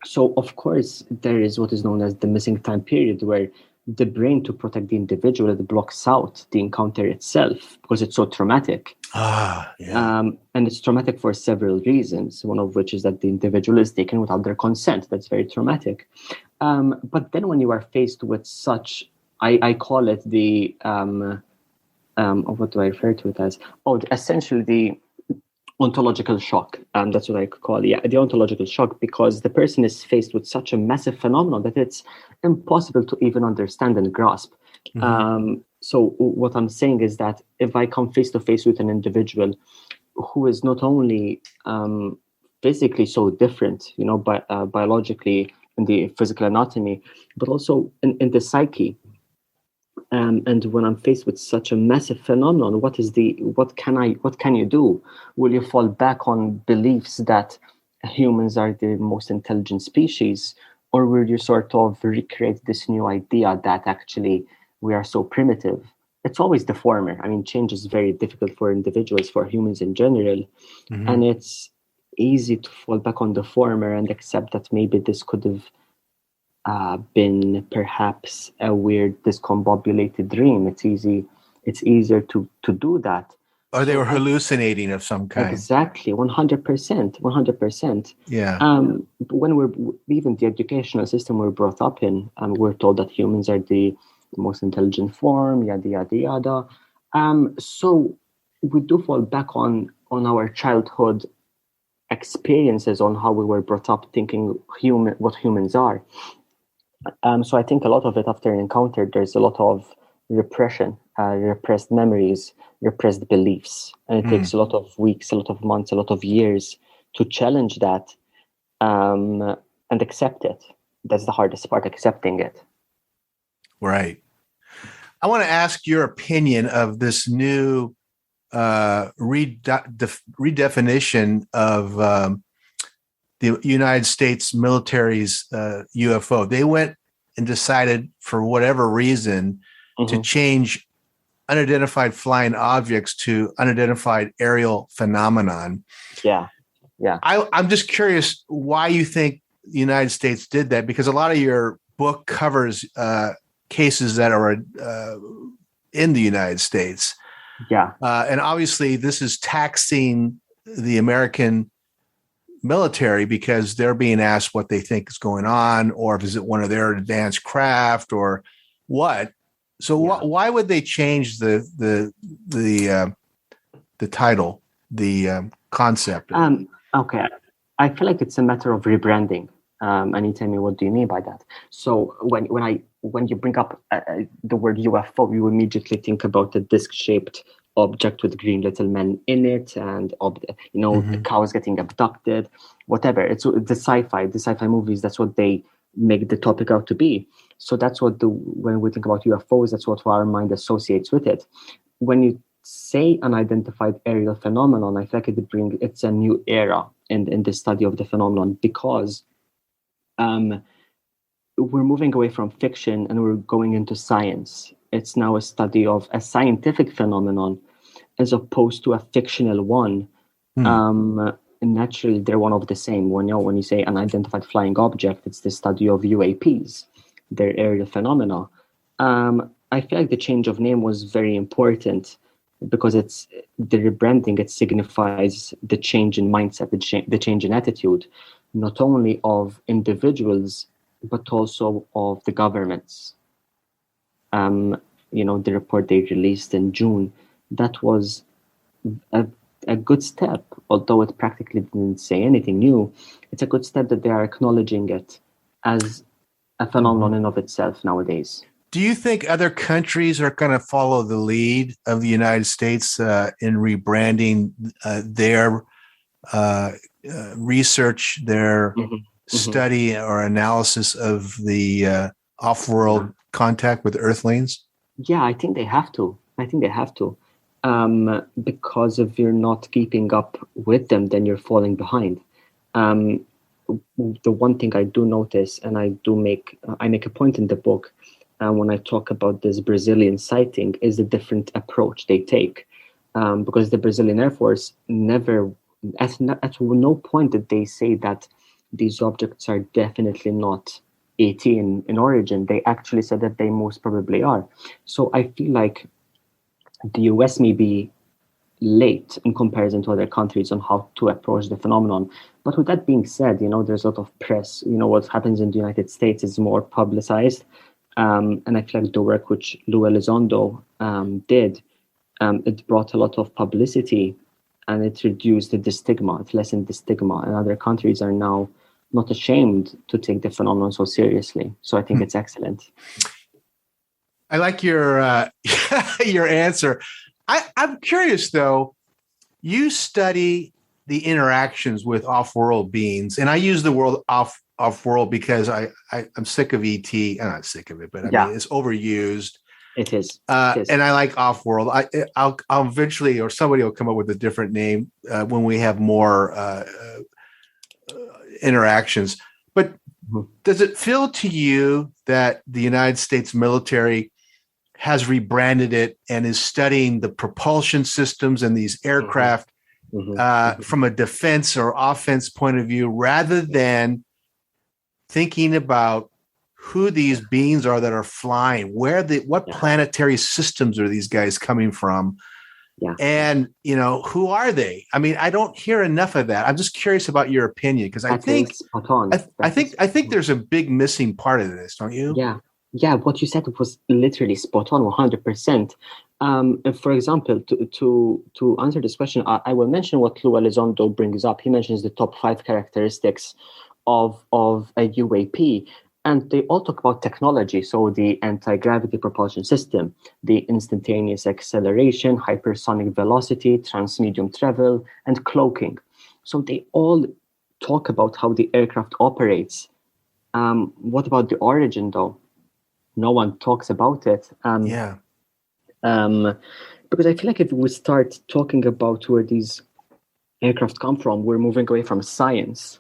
So of course there is what is known as the missing time period, where the brain, to protect the individual, it blocks out the encounter itself because it's so traumatic. And it's traumatic for several reasons, one of which is that the individual is taken without their consent. That's very traumatic. But then when you are faced with such, I call it the, what do I refer to it as? Essentially the ontological shock. That's what I call it. Yeah, the ontological shock, because the person is faced with such a massive phenomenon that it's impossible to even understand and grasp. So what I'm saying is that if I come face to face with an individual who is not only physically so different, biologically in the physical anatomy, but also in the psyche. And when I'm faced with such a massive phenomenon, what can you do? Will you fall back on beliefs that humans are the most intelligent species, or will you sort of recreate this new idea that actually we are so primitive? It's always the former. Change is very difficult for individuals, for humans in general, and it's easy to fall back on the former and accept that maybe this could have been perhaps a weird discombobulated dream. It's easier to do that. Or they were hallucinating of some kind. Exactly, 100%. Yeah. When even the educational system we're brought up in, we're told that humans are the most intelligent form, yada, yada, yada. So we do fall back on our childhood experiences, on how we were brought up thinking what humans are. So I think a lot of it, after an encounter, there's a lot of repression, repressed memories, repressed beliefs, and it takes a lot of weeks, a lot of months, a lot of years to challenge that and accept it. That's the hardest part, accepting it. Right. I want to ask your opinion of this new redefinition of the United States military's UFO. They went and decided, for whatever reason, to change unidentified flying objects to unidentified aerial phenomenon. Yeah. I'm just curious why you think the United States did that, because a lot of your book covers cases that are in the United States. Yeah. And obviously this is taxing the American military because they're being asked what they think is going on, or if is it one of their advanced craft or what. So why would they change the title, the concept? Okay, I feel like it's a matter of rebranding. And you tell me, what do you mean by that? So when you bring up the word UFO, you immediately think about the disc-shaped object with green little men in it, and the cows getting abducted, whatever. It's the sci-fi movies. That's what they make the topic out to be. So that's what when we think about UFOs, that's what our mind associates with it. When you say unidentified aerial phenomenon, I feel like it's a new era in the study of the phenomenon, because we're moving away from fiction and we're going into science. It's now a study of a scientific phenomenon as opposed to a fictional one. And naturally, they're one of the same. When you say unidentified flying object, it's the study of UAPs, their aerial phenomena. I feel like the change of name was very important because it's the rebranding. It signifies the change in mindset, the change in attitude, not only of individuals, but also of the governments. The report they released in June, that was a good step, although it practically didn't say anything new. It's a good step that they are acknowledging it as a phenomenon in of itself nowadays. Do you think other countries are going to follow the lead of the United States in rebranding their research, their study or analysis of the off-world contact with Earthlings? Yeah, I think they have to. Because if you're not keeping up with them, then you're falling behind. The one thing I do notice, and I make a point in the book, when I talk about this Brazilian sighting, is the different approach they take. Because the Brazilian Air Force never, at no point did they say that these objects are definitely not ET in origin. They actually said that they most probably are. So I feel like the US may be late in comparison to other countries on how to approach the phenomenon. But with that being said, there's a lot of press. What happens in the United States is more publicized. And I feel like the work which Lou Elizondo did, it brought a lot of publicity and it reduced the stigma, it lessened the stigma. And other countries are now not ashamed to take the phenomenon so seriously. So I think it's excellent. I like your answer. I'm curious, though. You study the interactions with off-world beings, and I use the word off-world because I'm sick of ET. I'm not sick of it, but I mean, it's overused. It is. And I like off-world. I'll eventually, or somebody will come up with a different name when we have more interactions. But does it feel to you that the United States military has rebranded it and is studying the propulsion systems and these aircraft from a defense or offense point of view, rather than thinking about who these beings are that are flying, what planetary systems are these guys coming from? Yeah. And, who are they? I mean, I don't hear enough of that. I'm just curious about your opinion, because I think there's a big missing part of this, don't you? Yeah. Yeah. What you said was literally spot on, 100%. And for example, to answer this question, I will mention what Lou Elizondo brings up. He mentions the top 5 characteristics of a UAP. And they all talk about technology. So the anti-gravity propulsion system, the instantaneous acceleration, hypersonic velocity, transmedium travel, and cloaking. So they all talk about how the aircraft operates. What about the origin, though? No one talks about it. Because I feel like if we start talking about where these aircraft come from, we're moving away from science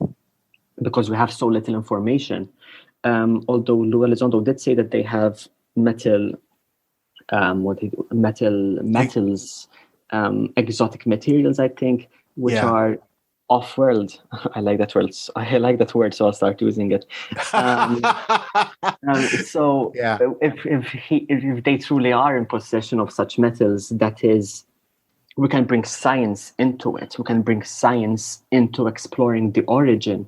because we have so little information. Although Lou Elizondo did say that they have metals, exotic materials, I think, which are off-world. I like that word. So I'll start using it. If they truly are in possession of such metals, that is, we can bring science into it. We can bring science into exploring the origin.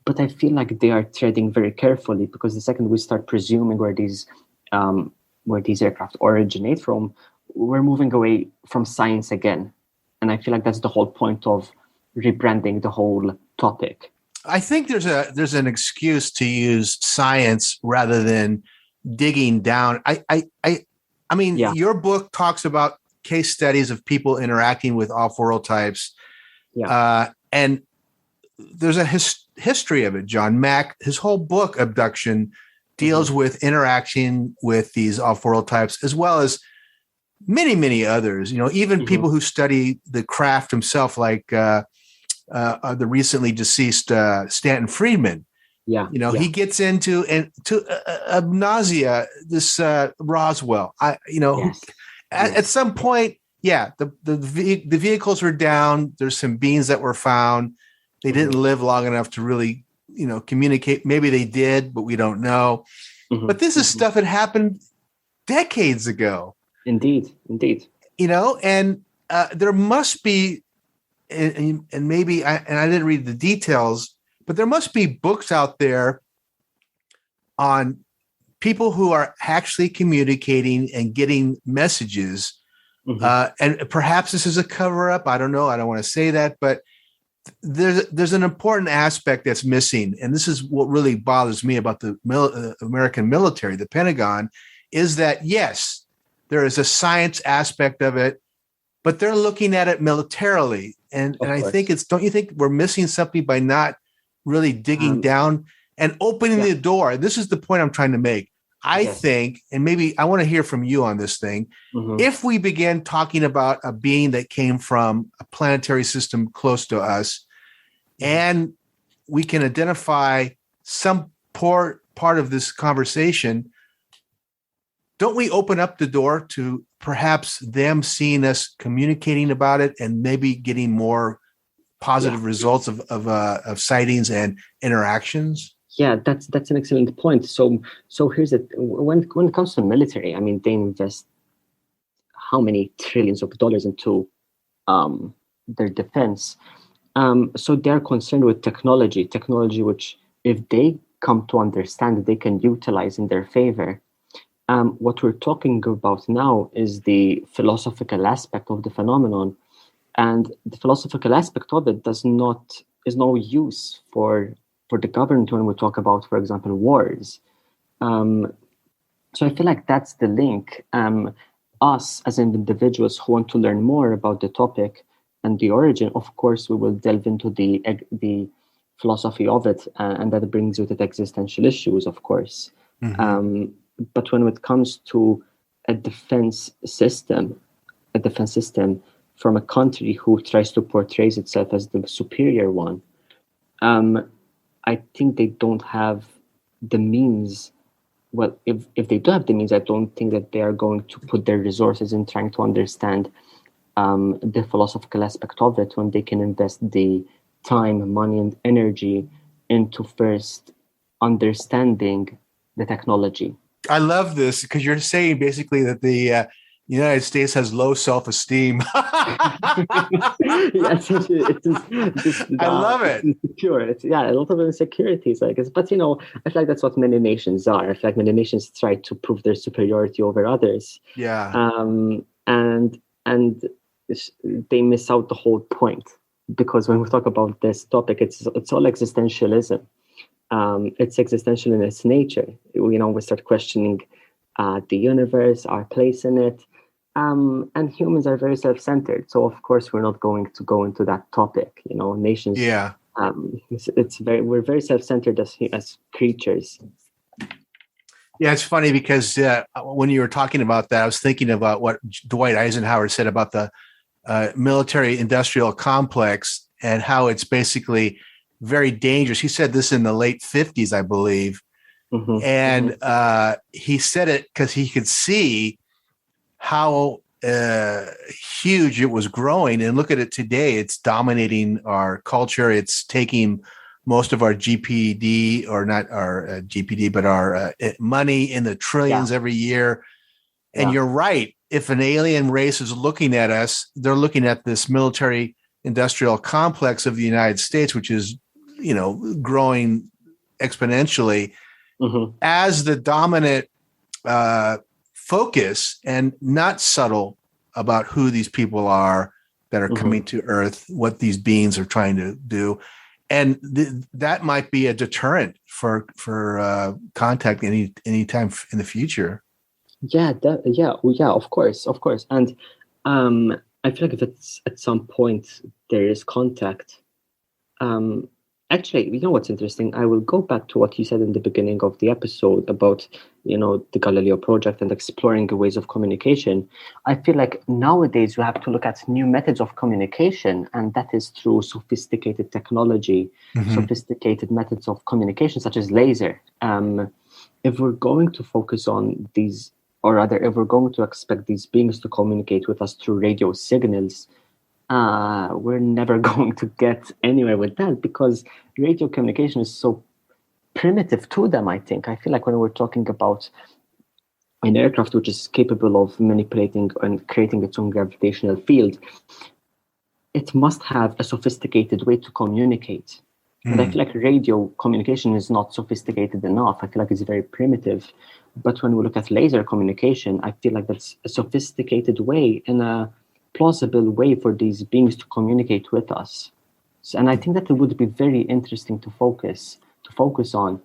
But I feel like they are treading very carefully, because the second we start presuming where these aircraft originate from, we're moving away from science again. And I feel like that's the whole point of rebranding the whole topic. I think there's an excuse to use science rather than digging down. I mean, your book talks about case studies of people interacting with off-world types. And there's a history of it. John Mack, his whole book, Abduction, deals with interaction with these off-world types, as well as many, many others. Even people who study the craft himself, like the recently deceased Stanton Friedman. He gets into ab nausea this Roswell. At some point, the vehicles were down. There's some beings that were found. They didn't live long enough to really, communicate. Maybe they did, but we don't know. But this is stuff that happened decades ago. Indeed. And there must be, and maybe I didn't read the details, but there must be books out there on people who are actually communicating and getting messages. And perhaps this is a cover-up. I don't know. I don't want to say that, but there's an important aspect that's missing, and this is what really bothers me about the American military, the Pentagon, is that yes, there is a science aspect of it, but they're looking at it militarily, and I think don't you think we're missing something by not really digging down and opening the door? This is the point I'm trying to make. I think, and maybe I want to hear from you on this thing, if we begin talking about a being that came from a planetary system close to us, and we can identify some part of this conversation, don't we open up the door to perhaps them seeing us communicating about it and maybe getting more positive results of sightings and interactions? Yeah, that's an excellent point. So here's it. When it comes to the military, I mean, they invest how many trillions of dollars into their defense. So they're concerned with technology which, if they come to understand, they can utilize in their favor. What we're talking about now is the philosophical aspect of the phenomenon, and the philosophical aspect of it is no use for the government when we talk about, for example, wars. So I feel like that's the link. Us as individuals who want to learn more about the topic and the origin, of course, we will delve into the philosophy of it, and that brings with it existential issues, of course. But when it comes to a defense system from a country who tries to portray itself as the superior one, I think they don't have the means. Well, if they do have the means, I don't think that they are going to put their resources in trying to understand the philosophical aspect of it when they can invest the time, money, and energy into first understanding the technology. I love this because you're saying basically that the United States has low self-esteem. Yes, it is. I love it. It's insecure. It's, a lot of insecurities, I guess. But I feel like that's what many nations are. I feel like many nations try to prove their superiority over others. Yeah. And they miss out the whole point, because when we talk about this topic, it's all existentialism. It's existential in its nature. We start questioning the universe, our place in it. And humans are very self-centered. So of course we're not going to go into that topic. Nations. Yeah. We're very self-centered as creatures. Yeah, it's funny because when you were talking about that, I was thinking about what Dwight Eisenhower said about the military-industrial complex and how it's basically very dangerous. He said this in the late 50s, I believe. Mm-hmm. And he said it because he could see how huge it was growing. And look at it today. It's dominating our culture. It's taking most of our GPD, or not our GPD, but our money in the trillions every year. And you're right. If an alien race is looking at us, they're looking at this military industrial complex of the United States, which is, growing exponentially as the dominant focus, and not subtle about who these people are that are coming to Earth, what these beings are trying to do. And that might be a deterrent for contact any time in the future. Of course. And I feel like if it's at some point there is contact, actually, what's interesting? I will go back to what you said in the beginning of the episode about, the Galileo project and exploring ways of communication. I feel like nowadays we have to look at new methods of communication, and that is through sophisticated technology, sophisticated methods of communication, such as laser. If we're going to focus on these, or rather, if we're going to expect these beings to communicate with us through radio signals, we're never going to get anywhere with that, because radio communication is so primitive to them, I think. I feel like when we're talking about an aircraft which is capable of manipulating and creating its own gravitational field, it must have a sophisticated way to communicate. And I feel like radio communication is not sophisticated enough. I feel like it's very primitive. But when we look at laser communication, I feel like that's a sophisticated way and a plausible way for these beings to communicate with us. And I think that it would be very interesting to focus on.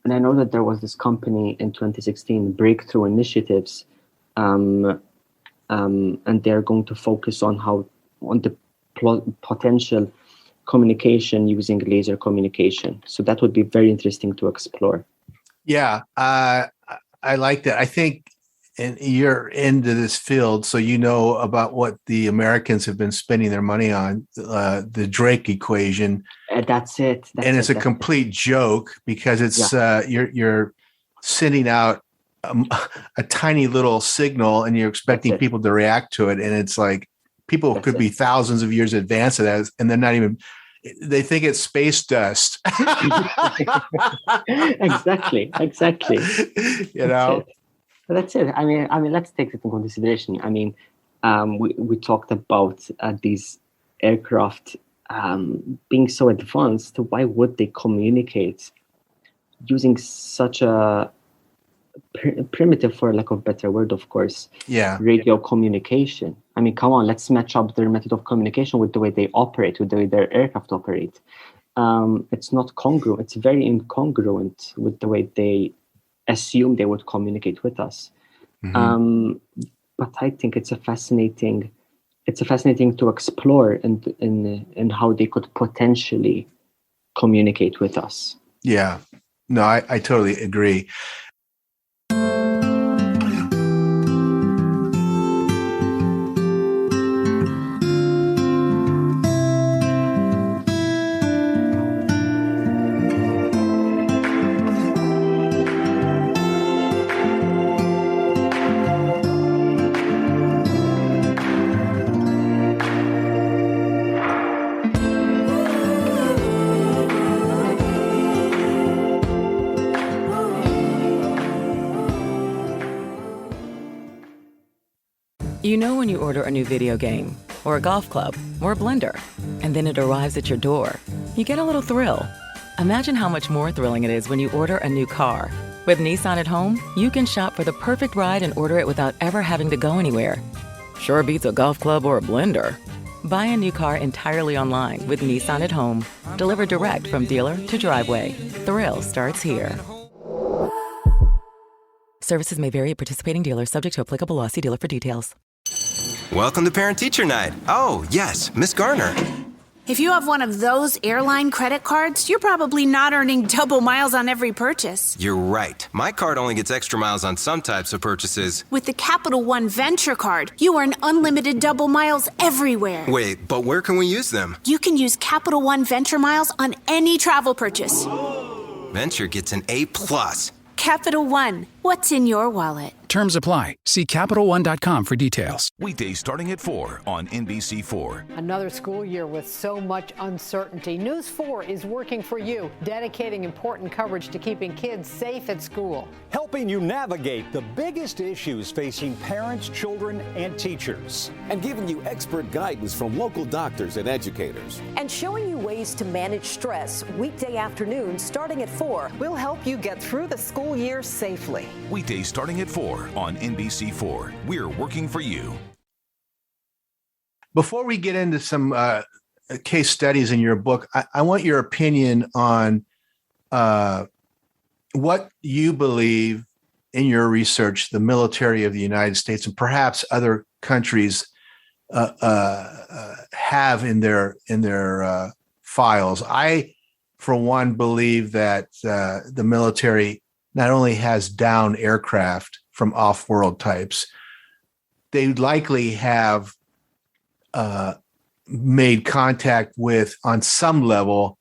And I know that there was this company in 2016, Breakthrough Initiatives, and they're going to focus on the potential communication using laser communication. So that would be very interesting to explore. Yeah, I like that. I think, and you're into this field, so you know about what the Americans have been spending their money on, the Drake equation. That's it. It's a complete joke, because it's you're sending out a tiny little signal, and you're expecting people to react to it, and it's like people could be thousands of years advanced of that, and they're not even. They think it's space dust. Exactly. That's it. I mean, let's take it into consideration. I mean, we talked about these aircraft being so advanced. Why would they communicate using such a primitive, for lack of a better word, of course, radio communication? I mean, come on, let's match up their method of communication with the way they operate, with the way their aircraft operate. It's not congruent. It's very incongruent with the way they assume they would communicate with us. But I think it's a fascinating to explore in how they could potentially communicate with us. Yeah, no, I totally agree. You know when you order a new video game, or a golf club, or a blender, and then it arrives at your door, you get a little thrill. Imagine how much more thrilling it is when you order a new car. With Nissan at home, you can shop for the perfect ride and order it without ever having to go anywhere. Sure beats a golf club or a blender. Buy a new car entirely online with Nissan at home. Delivered direct from dealer to driveway. Thrill starts here. Services may vary at participating dealers, subject to applicable law. See dealer for details. Welcome to Parent Teacher Night. Oh, yes, Miss Garner. If you have one of those airline credit cards, you're probably not earning double miles on every purchase. You're right. My card only gets extra miles on some types of purchases. With the Capital One Venture Card, you earn unlimited double miles everywhere. Wait, but where can we use them? You can use Capital One Venture Miles on any travel purchase. Venture gets an A+. Capital One, what's in your wallet? Terms apply. See CapitalOne.com for details. Weekdays starting at 4 on NBC4. Another school year with so much uncertainty. News 4 is working for you, dedicating important coverage to keeping kids safe at school. Helping you navigate the biggest issues facing parents, children, and teachers. And giving you expert guidance from local doctors and educators. And showing you ways to manage stress weekday afternoons starting at 4. We'll help you get through the school year safely. Weekdays starting at 4 on NBC4. We're working for you. Before we get into some case studies in your book, I want your opinion on what you believe in your research the military of the United States and perhaps other countries have in their files. I, for one, believe that the military not only has downed aircraft from off-world types, they likely have made contact with, on some level,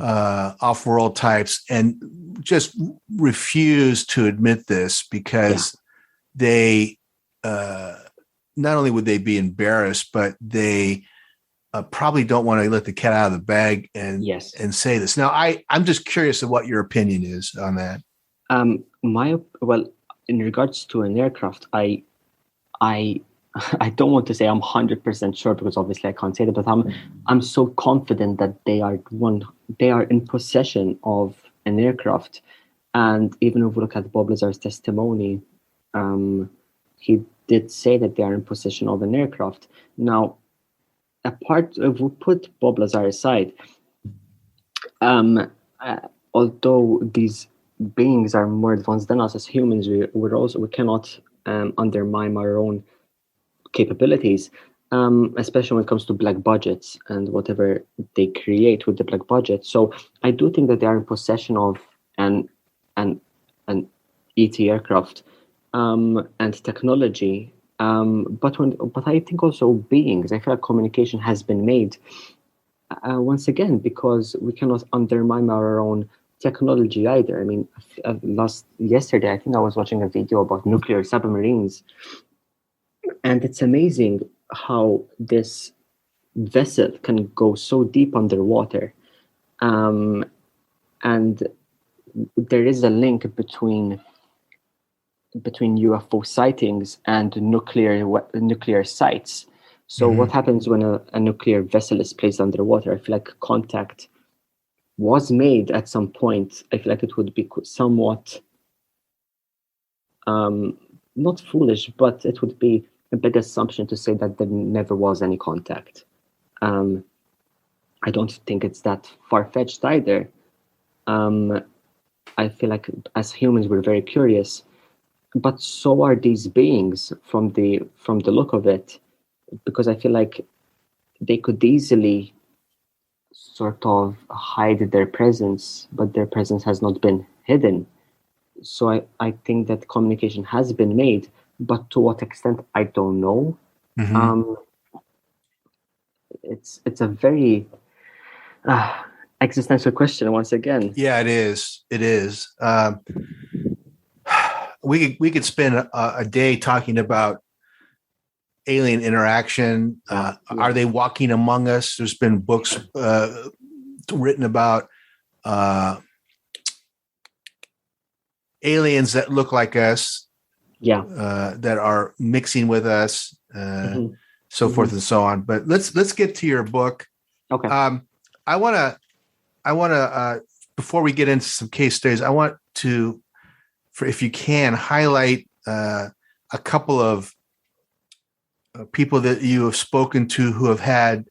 off-world types, and just refuse to admit this because they not only would they be embarrassed, but they probably don't want to let the cat out of the bag and say this. Now, I'm just curious of what your opinion is on that. In regards to an aircraft, I don't want to say I'm 100% sure because obviously I can't say that, but I'm so confident that they are in possession of an aircraft. And even if we look at Bob Lazar's testimony, he did say that they are in possession of an aircraft. Now, if we put Bob Lazar aside, although these beings are more advanced than us as humans, we cannot undermine our own capabilities, especially when it comes to black budgets and whatever they create with the black budget. So I do think that they are in possession of an ET aircraft and technology. But I think also beings. I feel like communication has been made once again because we cannot undermine our own technology either. I mean, yesterday, I think I was watching a video about nuclear submarines, and it's amazing how this vessel can go so deep underwater. And there is a link between UFO sightings and nuclear sites. So what happens when a nuclear vessel is placed underwater? I feel like contact was made at some point. I feel like it would be somewhat not foolish, but it would be a big assumption to say that there never was any contact. I don't think it's that far-fetched either. I feel like as humans we're very curious, but so are these beings from the look of it, because I feel like they could easily sort of hide their presence, but their presence has not been hidden. So I think that communication has been made, but to what extent, I don't know. It's a very existential question once again. Yeah, it is. It is. We could spend a day talking about alien interaction. Are they walking among us? There's been books written about aliens that look like us. that are mixing with us. so forth and so on. But let's get to your book. Okay. I want to before we get into some case studies, I want to, if you can, highlight a couple of people that you have spoken to who have had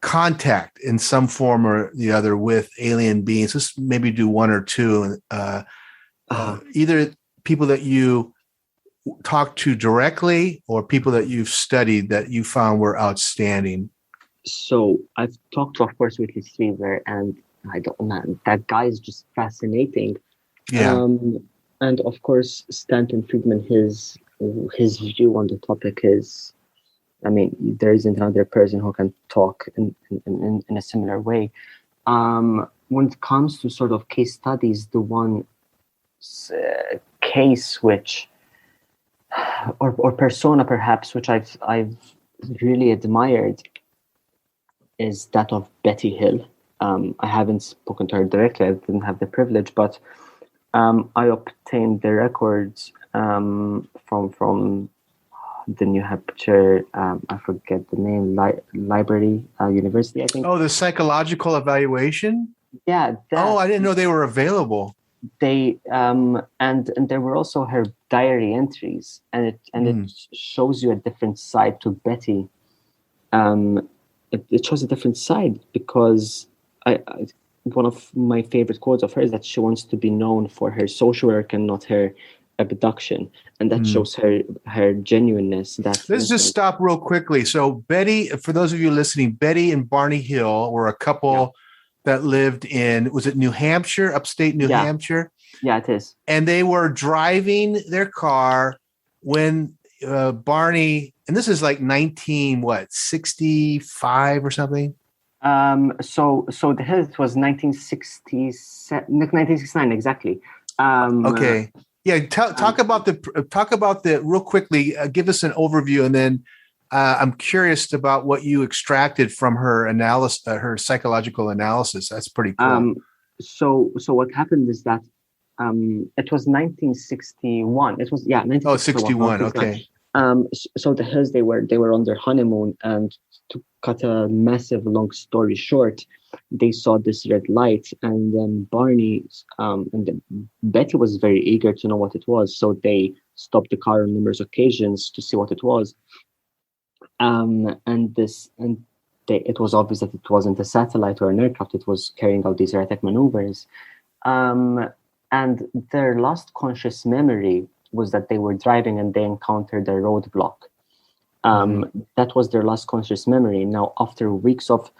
contact in some form or the other with alien beings. Let's maybe do one or two. Either people that you talked to directly or people that you've studied that you found were outstanding. So I've talked to, of course, Whitley Strieber, and that guy is just fascinating. Yeah. And of course, Stanton Friedman, his view on the topic is, there isn't another person who can talk in a similar way. When it comes to sort of case studies, the one case which, or persona perhaps, which I've really admired is that of Betty Hill. I haven't spoken to her directly. I didn't have the privilege, but I obtained the records from the New Hampshire, I forget the name, Library University, I think. Oh, the psychological evaluation? Yeah. I didn't know they were available. They and there were also her diary entries, and it shows you a different side to Betty. It shows a different side because one of my favorite quotes of hers is that she wants to be known for her social work and not her abduction, and that shows her genuineness. Let's just stop real quickly. So Betty, for those of you listening, Betty and Barney Hill were a couple that lived in, was it New Hampshire, upstate New Hampshire? Yeah, it is. And they were driving their car when Barney, and this is like 65 or something? So the hit was 1969 exactly. Okay. Yeah, talk about the real quickly. Give us an overview, and then I'm curious about what you extracted from her analysis, her psychological analysis. That's pretty cool. So what happened is that it was 1961. It was 1961. Oh, 61. Okay. So the Hills, they were on their honeymoon, and to cut a massive long story short, they saw this red light, and then Barney and then Betty was very eager to know what it was, so they stopped the car on numerous occasions to see what it was. It was obvious that it wasn't a satellite or an aircraft; it was carrying out these erratic maneuvers. And their last conscious memory was that they were driving and they encountered a roadblock. That was their last conscious memory. Now, after weeks of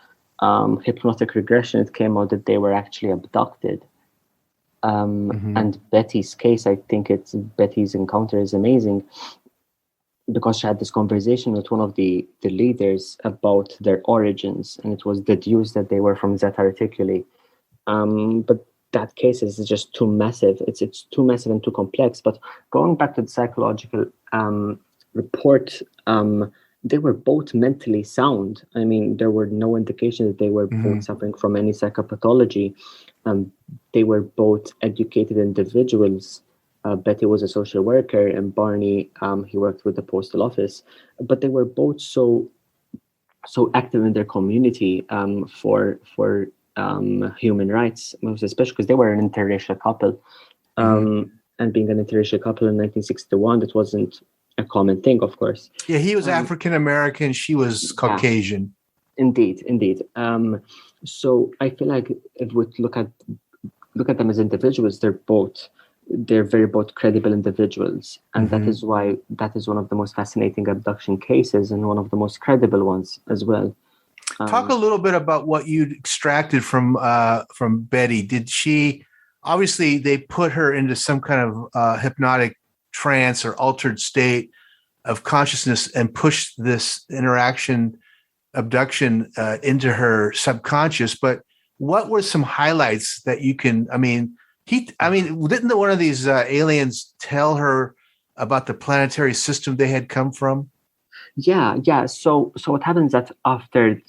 hypnotic regression, it came out that they were actually abducted. And Betty's case, I think Betty's encounter is amazing because she had this conversation with one of the leaders about their origins, and it was deduced that they were from Zeta Reticuli. But that case is just too massive. It's too massive and too complex. But going back to the psychological report, they were both mentally sound. I mean, there were no indication that they were both suffering from any psychopathology. They were both educated individuals. Betty was a social worker, and Barney, he worked with the postal office. But they were both so active in their community for human rights, most especially because they were an interracial couple. And being an interracial couple in 1961, it wasn't a common thing, of course. Yeah, he was African American, she was Caucasian. Indeed. So I feel like if we look at them as individuals, they're very both credible individuals, and that is why that is one of the most fascinating abduction cases and one of the most credible ones as well. Talk a little bit about what you extracted from Betty. Did she, obviously they put her into some kind of hypnotic trance or altered state of consciousness and pushed this abduction into her subconscious. But what were some highlights that you can, didn't one of these aliens tell her about the planetary system they had come from? Yeah. So what happens that after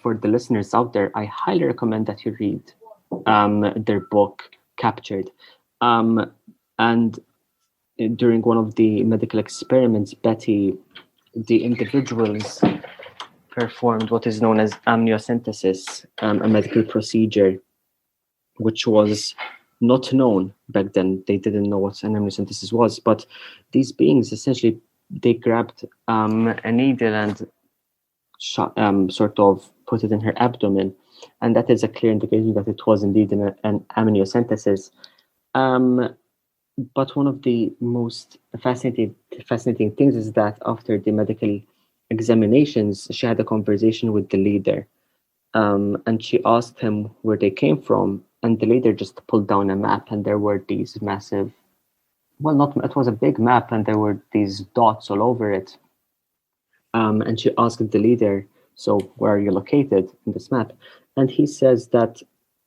for the listeners out there, I highly recommend that you read their book, Captured. And during one of the medical experiments, the individuals performed what is known as amniocentesis, a medical procedure, which was not known back then. They didn't know what an amniocentesis was, but these beings essentially, they grabbed a needle and sort of put it in her abdomen, and that is a clear indication that it was indeed an amniocentesis. But one of the most fascinating things is that after the medical examinations, she had a conversation with the leader, and she asked him where they came from, and the leader just pulled down a map, and there were these massive, it was a big map, and there were these dots all over it. And she asked the leader, so where are you located in this map? And he says that,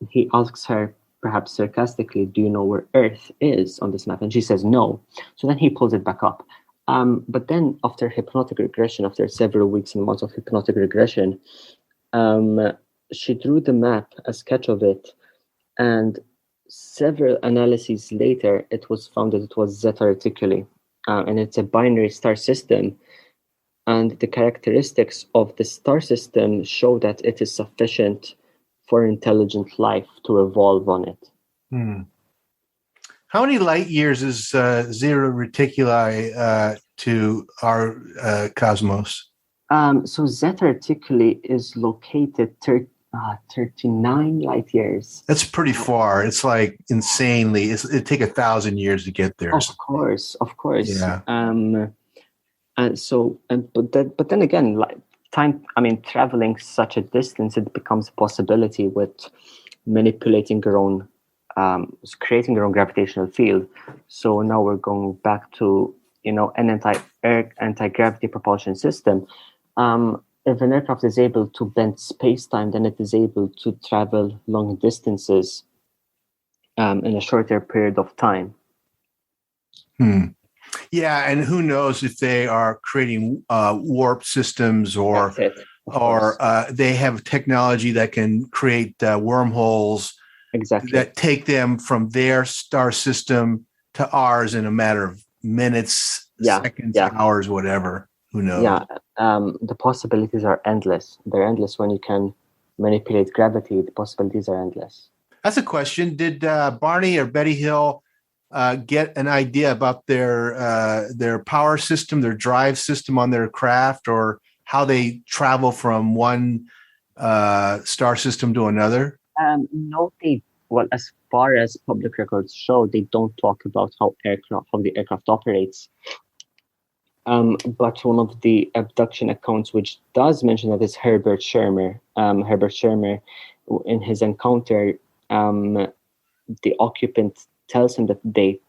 he asks her, perhaps sarcastically, do you know where Earth is on this map? And she says no. So then he pulls it back up. But then after hypnotic regression, after several weeks and months of hypnotic regression, she drew the map, a sketch of it, and several analyses later, it was found that it was Zeta Reticuli, and it's a binary star system. And the characteristics of the star system show that it is sufficient for intelligent life to evolve on it. How many light years is Zeta Reticuli to our cosmos? So Zeta Reticuli is located 39 light years. That's pretty far. It's like insanely. It'd take 1,000 years to get there. Of course. Yeah. But then again, like time. I mean, traveling such a distance, it becomes a possibility with manipulating your own, creating your own gravitational field. So now we're going back to an anti-gravity propulsion system. If an aircraft is able to bend space-time, then it is able to travel long distances in a shorter period of time. Yeah, and who knows if they are creating warp systems or they have technology that can create wormholes that take them from their star system to ours in a matter of minutes, seconds, hours, whatever. Who knows? Yeah, the possibilities are endless. They're endless when you can manipulate gravity. The possibilities are endless. That's a question. Did Barney or Betty Hill get an idea about their power system, their drive system on their craft, or how they travel from one star system to another? No, as far as public records show, they don't talk about how the aircraft operates. But one of the abduction accounts which does mention that is Herbert Shermer. Herbert Shermer, in his encounter, the occupant tells him that they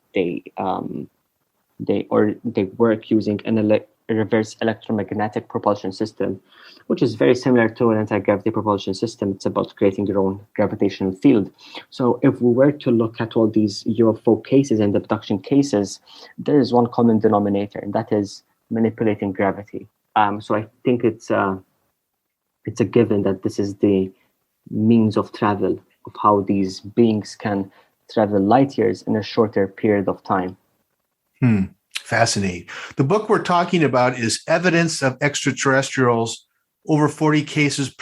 work using a reverse electromagnetic propulsion system, which is very similar to an anti-gravity propulsion system. It's about creating your own gravitational field. So if we were to look at all these UFO cases and abduction cases, there is one common denominator, and that is manipulating gravity. So I think it's a given that this is the means of travel, of how these beings can travel light years in a shorter period of time. Fascinating. The book we're talking about is Evidence of Extraterrestrials, over 40 cases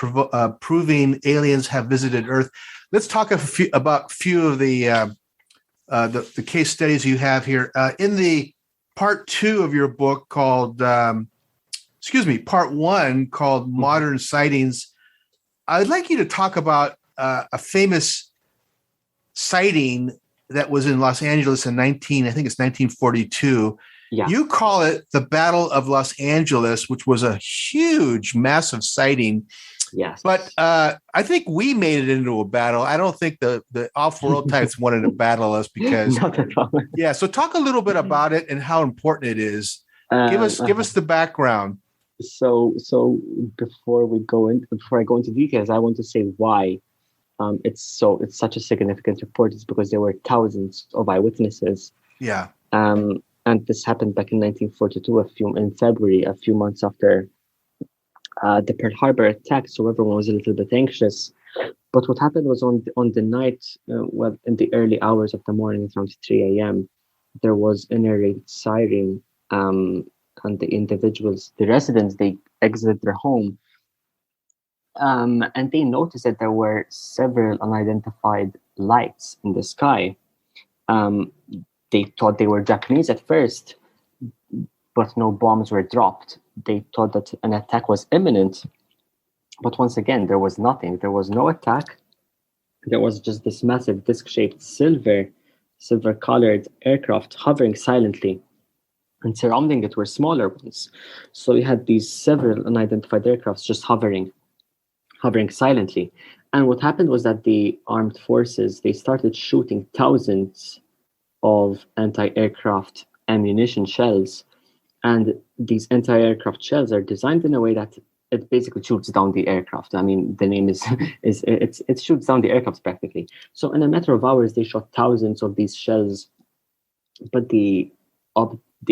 proving aliens have visited Earth. Let's talk about a few of the case studies you have here. In the part 2 of your book called, part 1 called Modern Sightings, I'd like you to talk about a famous sighting that was in Los Angeles in 1942. Yeah. You call it the Battle of Los Angeles, which was a huge, massive sighting. Yes. But I think we made it into a battle. I don't think the off-world types wanted to battle us because. Not at all. Yeah. So talk a little bit about it and how important it is. Give us the background. So before I go into details, I want to say why it's such a significant report. It's because there were thousands of eyewitnesses. Yeah. And this happened back in 1942, in February, a few months after the Pearl Harbor attack. So everyone was a little bit anxious. But what happened was on the night, in the early hours of the morning, around 3 a.m., there was an air-raid siren, and the residents, they exited their home, and they noticed that there were several unidentified lights in the sky. They thought they were Japanese at first, but no bombs were dropped. They thought that an attack was imminent, but once again, there was nothing. There was no attack. There was just this massive disc-shaped silver-colored aircraft hovering silently, and surrounding it were smaller ones. So you had these several unidentified aircrafts just hovering silently. And what happened was that the armed forces, they started shooting thousands of anti-aircraft ammunition shells. And these anti-aircraft shells are designed in a way that it basically shoots down the aircraft. I mean, the name is it shoots down the aircraft practically. So in a matter of hours, they shot thousands of these shells, but the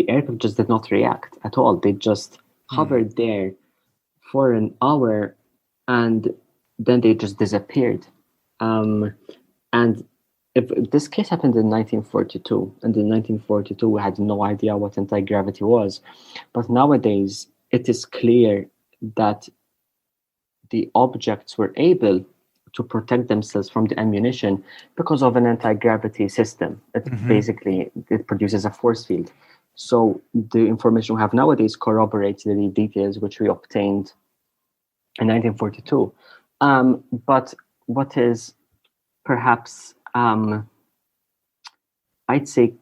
aircraft just did not react at all. They just hovered there for an hour, and then they just disappeared. And if this case happened in 1942, and in 1942 we had no idea what anti-gravity was, but nowadays it is clear that the objects were able to protect themselves from the ammunition because of an anti-gravity system. Basically, it produces a force field. So the information we have nowadays corroborates the details which we obtained in 1942. But what is perhaps, I'd say,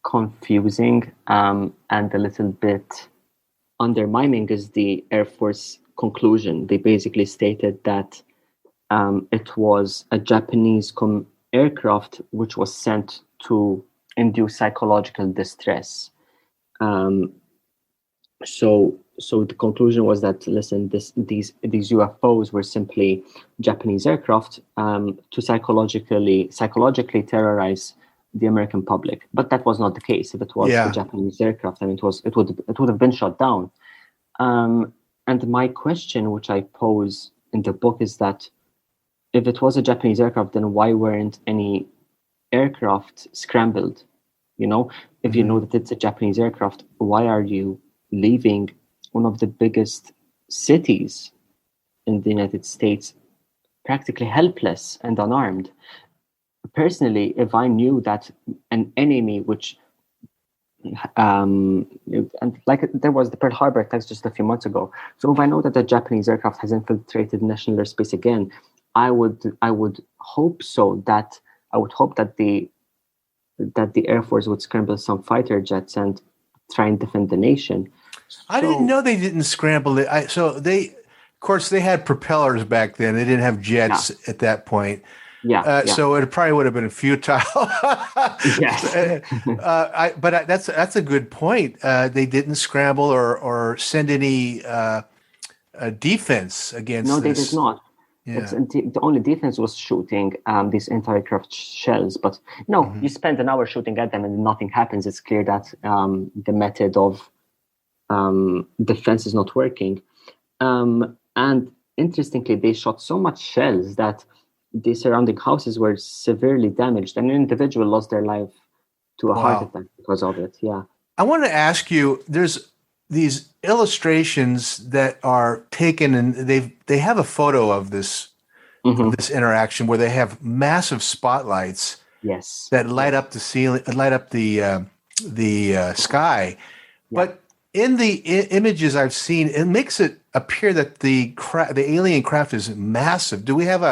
confusing and a little bit undermining is the Air Force conclusion. They basically stated that it was a Japanese aircraft which was sent to induce psychological distress. So the conclusion was that, listen, these UFOs were simply Japanese aircraft to psychologically terrorize the American public. But that was not the case. If it was a Japanese aircraft, I mean, it would have been shot down. And my question, which I pose in the book, is that if it was a Japanese aircraft, then why weren't any aircraft scrambled? You know, if you know that it's a Japanese aircraft, why are you leaving one of the biggest cities in the United States practically helpless and unarmed? Personally, if I knew that an enemy which and like there was the Pearl Harbor attacks just a few months ago. So if I know that the Japanese aircraft has infiltrated national airspace again, I would hope that the Air Force would scramble some fighter jets and try and defend the nation. I didn't know they didn't scramble it. Of course, they had propellers back then. They didn't have jets at that point. So it probably would have been futile. But that's a good point. They didn't scramble or send any defense against. No, this. They did not. Yeah. The only defense was shooting these anti-aircraft shells. But no, you spend an hour shooting at them and nothing happens. It's clear that the method of defense is not working. And interestingly, they shot so much shells that the surrounding houses were severely damaged, and an individual lost their life to a heart attack because of it. Yeah. I want to ask you, there's these illustrations that are taken, and they have a photo of this this interaction where they have massive spotlights that light up the ceiling, light up the sky. But in the images I've seen, it makes it appear that the alien craft is massive. Do we have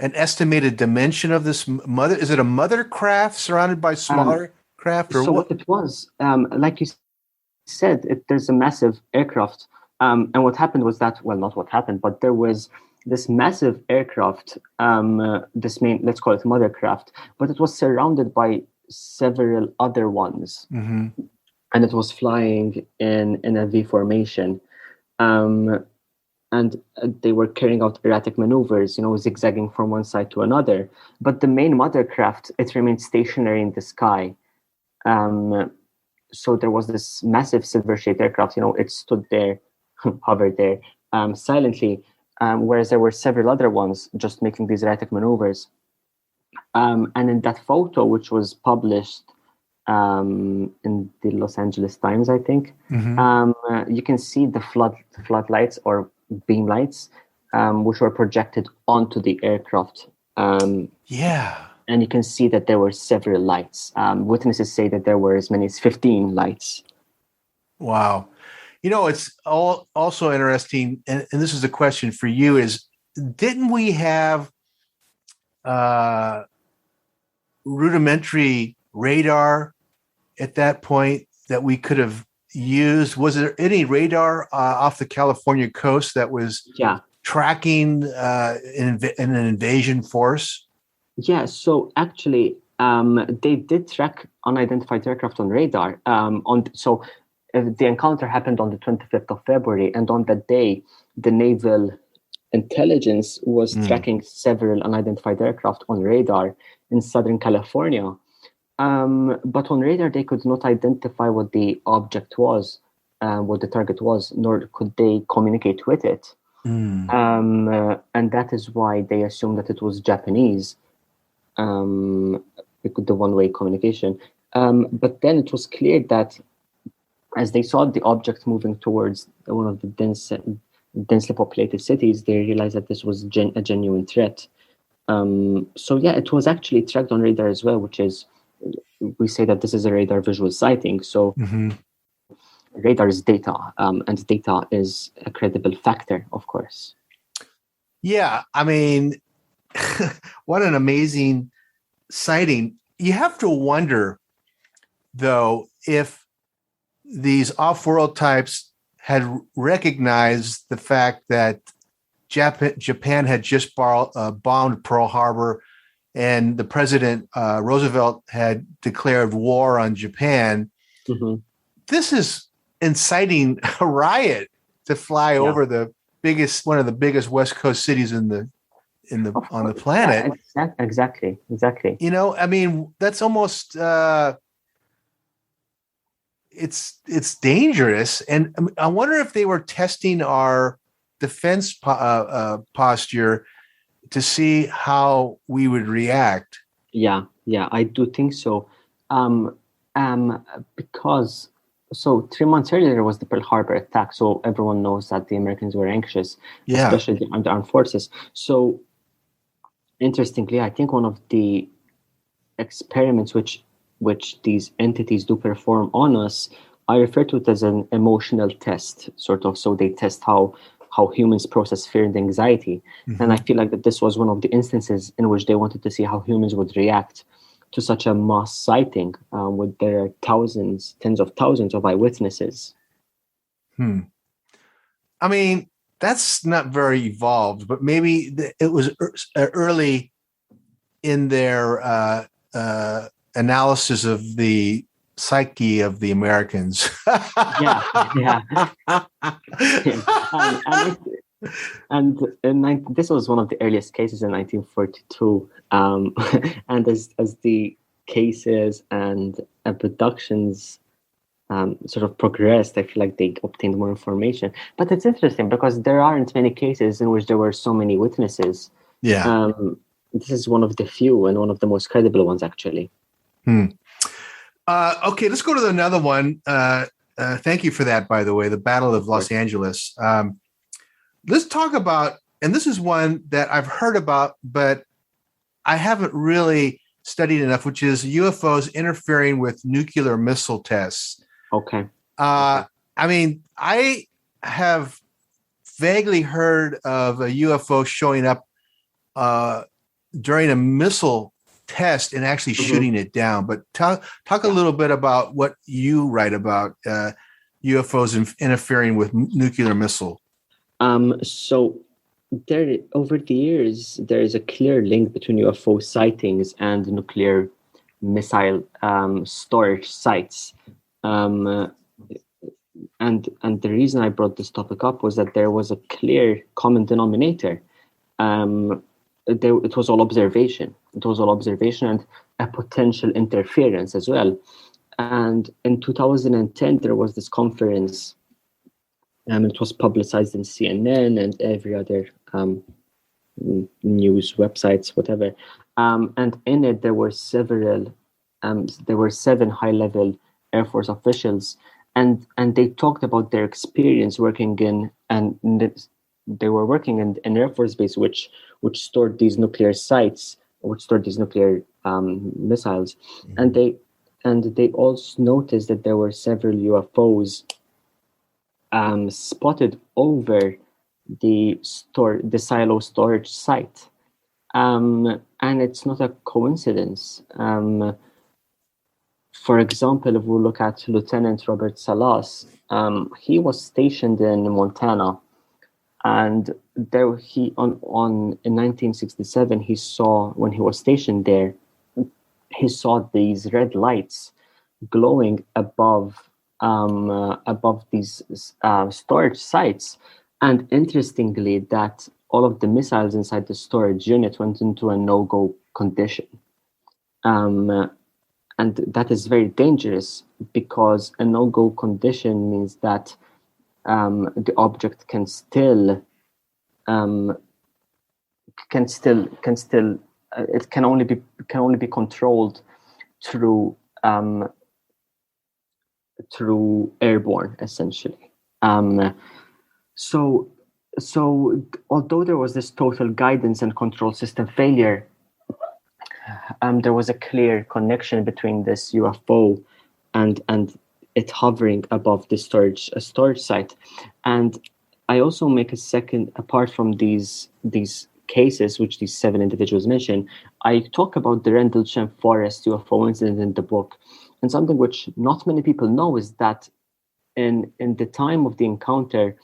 an estimated dimension of this mother? Is it a mother craft surrounded by smaller craft, or so what it was? Like you said, there's a massive aircraft, and what happened was that, well, not what happened, but there was this massive aircraft, let's call it mother craft, but it was surrounded by several other ones, and it was flying in a V formation. And they were carrying out erratic maneuvers, zigzagging from one side to another. But the main mother craft, it remained stationary in the sky. So there was this massive silver-shaped aircraft, it stood there, hovered there, silently, whereas there were several other ones just making these erratic maneuvers. And in that photo, which was published in the Los Angeles Times, I think. You can see the floodlights or beam lights, which were projected onto the aircraft. Yeah. And you can see that there were several lights. Witnesses say that there were as many as 15 lights. Wow. It's also interesting, and this is a question for you, is didn't we have rudimentary radar at that point that we could have used? Was there any radar off the California coast that was tracking an invasion force? Yeah, so actually, they did track unidentified aircraft on radar. The encounter happened on the 25th of February, and on that day, the Naval Intelligence was tracking several unidentified aircraft on radar in Southern California. But on radar, they could not identify what the object was, what the target was, nor could they communicate with it. And that is why they assumed that it was Japanese, the one-way communication. But then it was clear that as they saw the object moving towards one of the densely populated cities, they realized that this was a genuine threat. It was actually tracked on radar as well, which is, we say that this is a radar visual sighting. So radar is data, and data is a credible factor, of course. Yeah, I mean, what an amazing sighting. You have to wonder, though, if these off-world types had recognized the fact that Japan had just bombed Pearl Harbor, and the President Roosevelt had declared war on Japan. This is inciting a riot to fly over one of the biggest West Coast cities on the planet. Exactly. I mean, that's almost it's dangerous, and I wonder if they were testing our defense posture to see how we would react. Yeah, I do think so. Because 3 months earlier was the Pearl Harbor attack, so everyone knows that the Americans were anxious, especially the armed forces. So interestingly, I think one of the experiments which these entities do perform on us, I refer to it as an emotional test, sort of. So they test how humans process fear and anxiety. And I feel like that this was one of the instances in which they wanted to see how humans would react to such a mass sighting, with their tens of thousands of eyewitnesses. I mean, that's not very evolved, but maybe it was early in their analysis of the psyche of the Americans. And this was one of the earliest cases in 1942. And as the cases and abductions sort of progressed, I feel like they obtained more information. But it's interesting because there aren't many cases in which there were so many witnesses. This is one of the few and one of the most credible ones, actually. Okay, let's go to another one. Thank you for that, by the way, the Battle of Los Angeles. Let's talk about, and this is one that I've heard about, but I haven't really studied enough, which is UFOs interfering with nuclear missile tests. Okay. I mean, I have vaguely heard of a UFO showing up during a missile test and actually shooting it down. But talk a little bit about what you write about UFOs interfering with nuclear missile. So there, over the years, there is a clear link between UFO sightings and nuclear missile storage sites. And the reason I brought this topic up was that there was a clear common denominator. It was all observation. It was all observation and a potential interference as well. And in 2010, there was this conference. It was publicized in CNN and every other news websites, whatever. And in it, there were several there were 7 high-level Air Force officials, and they talked about their experience working they were working in an Air Force base which stored these nuclear sites, which stored these nuclear missiles, and they also noticed that there were several UFOs spotted over the silo storage site, and it's not a coincidence. For example, if we look at Lieutenant Robert Salas, he was stationed in Montana, and there in 1967 he saw, when he was stationed there, he saw these red lights glowing above these storage sites, and interestingly, that all of the missiles inside the storage unit went into a no-go condition. And that is very dangerous, because a no-go condition means that the object can still it can only be controlled through airborne, essentially. So although there was this total guidance and control system failure, there was a clear connection between this UFO and it hovering above the storage site. And I also make a second, apart from these cases, which these 7 individuals mentioned, I talk about the Rendlesham Forest UFO incident in the book. And something which not many people know is that in the time of the encounter,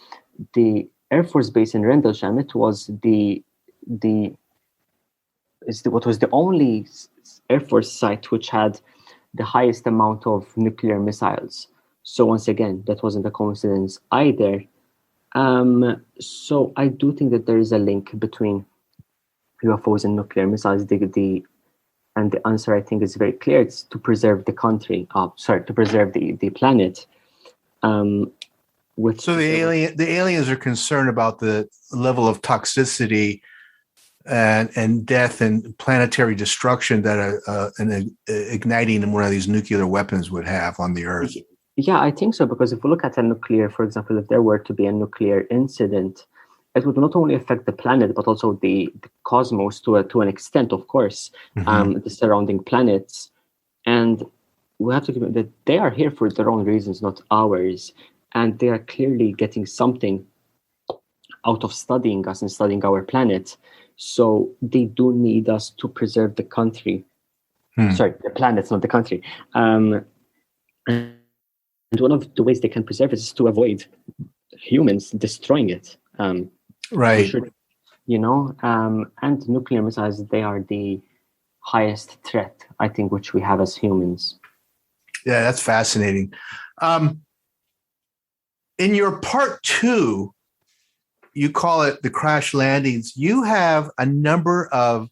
the Air Force base in Rendlesham, it was what was the only Air Force site which had the highest amount of nuclear missiles. So once again, that wasn't a coincidence either. So I do think that there is a link between UFOs and nuclear missiles. And the answer, I think, is very clear. It's to preserve the country. To preserve the planet. So the aliens are concerned about the level of toxicity and death and planetary destruction that igniting one of these nuclear weapons would have on the Earth. Yeah, I think so, because if we look at a nuclear, for example, if there were to be a nuclear incident, it would not only affect the planet, but also the cosmos to an extent, of course, the surrounding planets. And we have to give that they are here for their own reasons, not ours. And they are clearly getting something out of studying us and studying our planet. So they do need us to preserve the country. Sorry, the planet, not the country. And one of the ways they can preserve it is to avoid humans destroying it. Right. Sure, and nuclear missiles, they are the highest threat, I think, which we have as humans. Yeah, that's fascinating. In your part 2, you call it the crash landings. You have a number of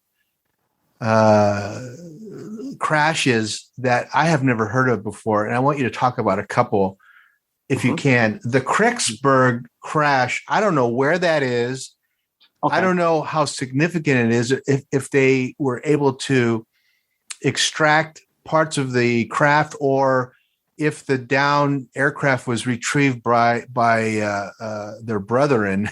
crashes that I have never heard of before, and I want you to talk about a couple, if you can. The Kricksburg crash, I don't know where that is. Okay. I don't know how significant it is, if they were able to extract parts of the craft, or if the down aircraft was retrieved by their brethren.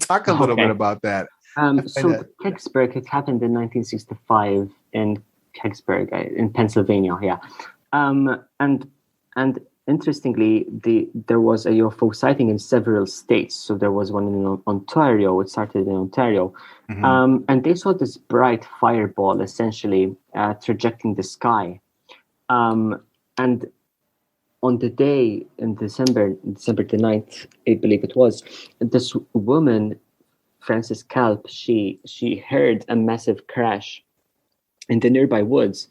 Talk a little bit about that. So Kricksburg, it happened in 1965 in Kricksburg, in Pennsylvania. Yeah, and interestingly, there was a UFO sighting in several states. So there was one in Ontario. It started in Ontario, and they saw this bright fireball essentially trajecting the sky, and on the day in December the 9th, I believe it was, this woman, Frances Kalp, she heard a massive crash in the nearby woods,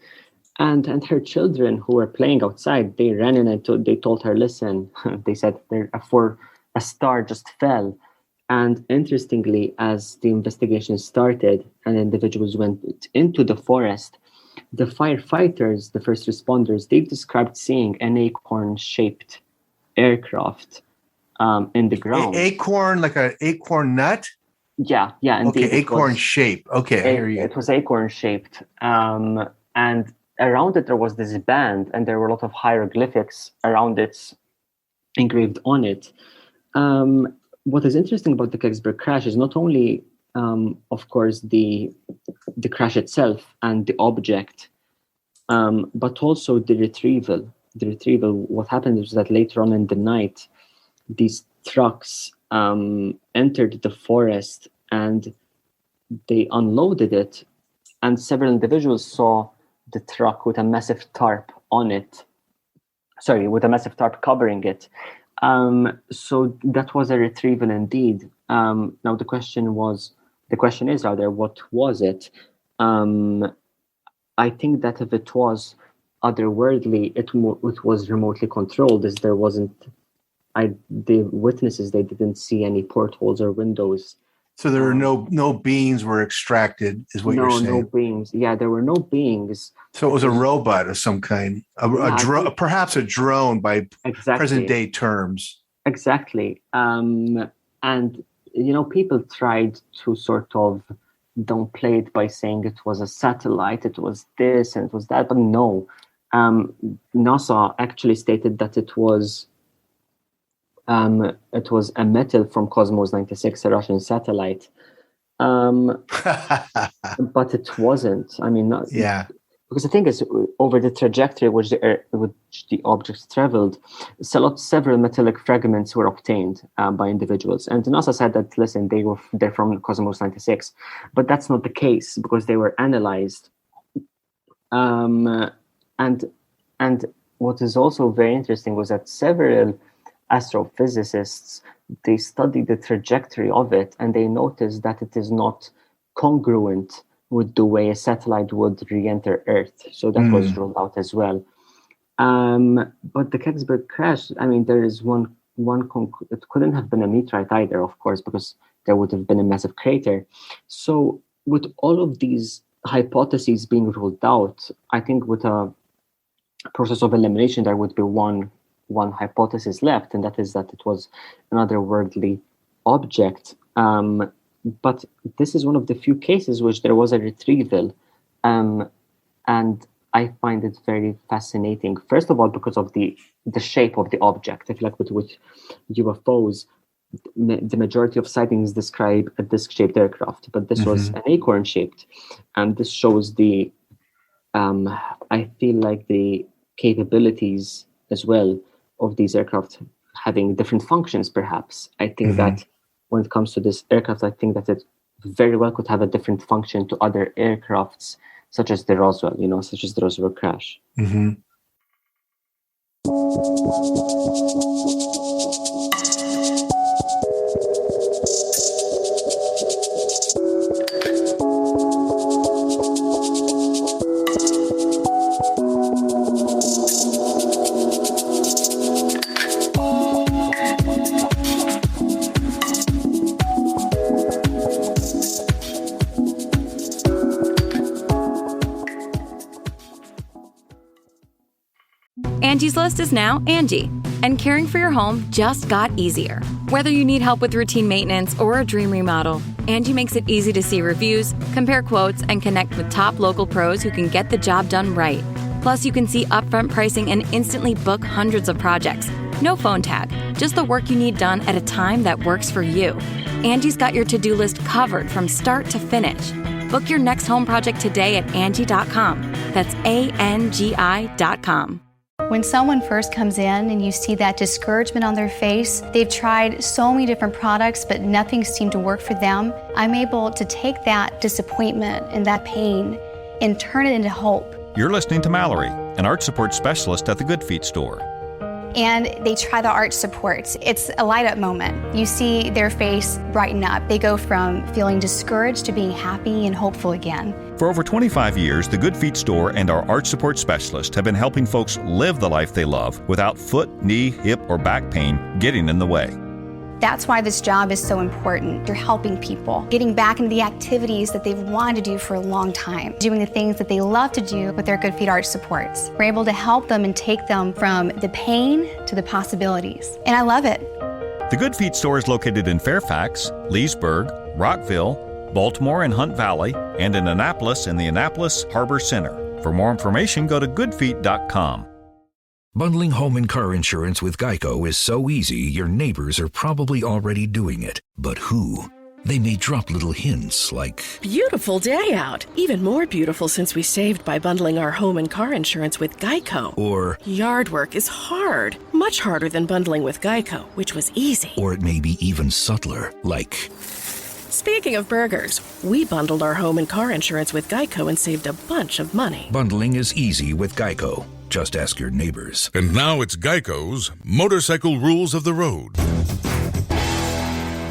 and her children who were playing outside, they ran in and they told her, listen, they said, a star just fell. And interestingly, as the investigation started and individuals went into the forest, the firefighters, the first responders, they described seeing an acorn-shaped aircraft in the ground. Acorn, like an acorn nut? Yeah. Indeed, okay, acorn shape. Okay, I hear you. It was acorn-shaped. And around it there was this band, and there were a lot of hieroglyphics around it, engraved on it. What is interesting about the Kecksburg crash is not only, of course, the crash itself and the object, but also the retrieval. What happened is that later on in the night, these trucks entered the forest and they unloaded it, and several individuals saw the truck with a massive tarp on it. Sorry, with a massive tarp covering it. So that was a retrieval indeed. Now the question is, rather, what was it? I think that if it was otherworldly, it was remotely controlled, as there wasn't. The witnesses, they didn't see any portholes or windows. So there were no beings were extracted, is what you're saying? No beings. Yeah, there were no beings. So it was a robot of some kind, perhaps a drone by present day terms. Exactly. And, people tried to sort of downplay it by saying it was a satellite, it was this and it was that, but no. NASA actually stated that it was a metal from Cosmos 96, a Russian satellite. But it wasn't. I mean, because the thing is, over the trajectory which the objects traveled, several metallic fragments were obtained by individuals. And NASA said that, listen, they're from Cosmos 96, but that's not the case because they were analyzed. And what is also very interesting was that several astrophysicists, they studied the trajectory of it, and they noticed that it is not congruent with the way a satellite would re-enter Earth. So that was ruled out as well. But the Kecksburg crash, I mean, there is one it couldn't have been a meteorite either, of course, because there would have been a massive crater. So with all of these hypotheses being ruled out, I think with a process of elimination, there would be one hypothesis left, and that is that it was an otherworldly object. But this is one of the few cases which there was a retrieval, and I find it very fascinating. First of all, because of the shape of the object. I feel like with UFOs, the majority of sightings describe a disc-shaped aircraft, but this was an acorn-shaped, and this shows the I feel like the capabilities as well of these aircraft having different functions, perhaps. I think that when it comes to this aircraft, I think that it very well could have a different function to other aircrafts, such as the Roswell, such as the Roswell crash. Angie's List is now Angie, and caring for your home just got easier. Whether you need help with routine maintenance or a dream remodel, Angie makes it easy to see reviews, compare quotes, and connect with top local pros who can get the job done right. Plus, you can see upfront pricing and instantly book hundreds of projects. No phone tag, just the work you need done at a time that works for you. Angie's got your to-do list covered from start to finish. Book your next home project today at Angie.com. That's ANGI.com. When someone first comes in and you see that discouragement on their face, they've tried so many different products, but nothing seemed to work for them, I'm able to take that disappointment and that pain and turn it into hope. You're listening to Mallory, an art support specialist at the Good Feet store. And they try the arch supports. It's a light up moment. You see their face brighten up. They go from feeling discouraged to being happy and hopeful again. For over 25 years, the Good Feet store and our arch support specialist have been helping folks live the life they love without foot, knee, hip, or back pain getting in the way. That's why this job is so important. You're helping people, getting back into the activities that they've wanted to do for a long time, doing the things that they love to do with their Good Feet arch supports. We're able to help them and take them from the pain to the possibilities. And I love it. The Good Feet store is located in Fairfax, Leesburg, Rockville, Baltimore and Hunt Valley, and in Annapolis in the Annapolis Harbor Center. For more information, go to goodfeet.com. Bundling home and car insurance with Geico is so easy, your neighbors are probably already doing it. But who? They may drop little hints like, beautiful day out. Even more beautiful since we saved by bundling our home and car insurance with Geico. or Yard work is hard. Much harder than bundling with Geico, which was easy. or it may be even subtler, like, Speaking of burgers, we bundled our home and car insurance with Geico and saved a bunch of money. bundling is easy with Geico. Just ask your neighbors. And now it's Geico's Motorcycle Rules of the Road.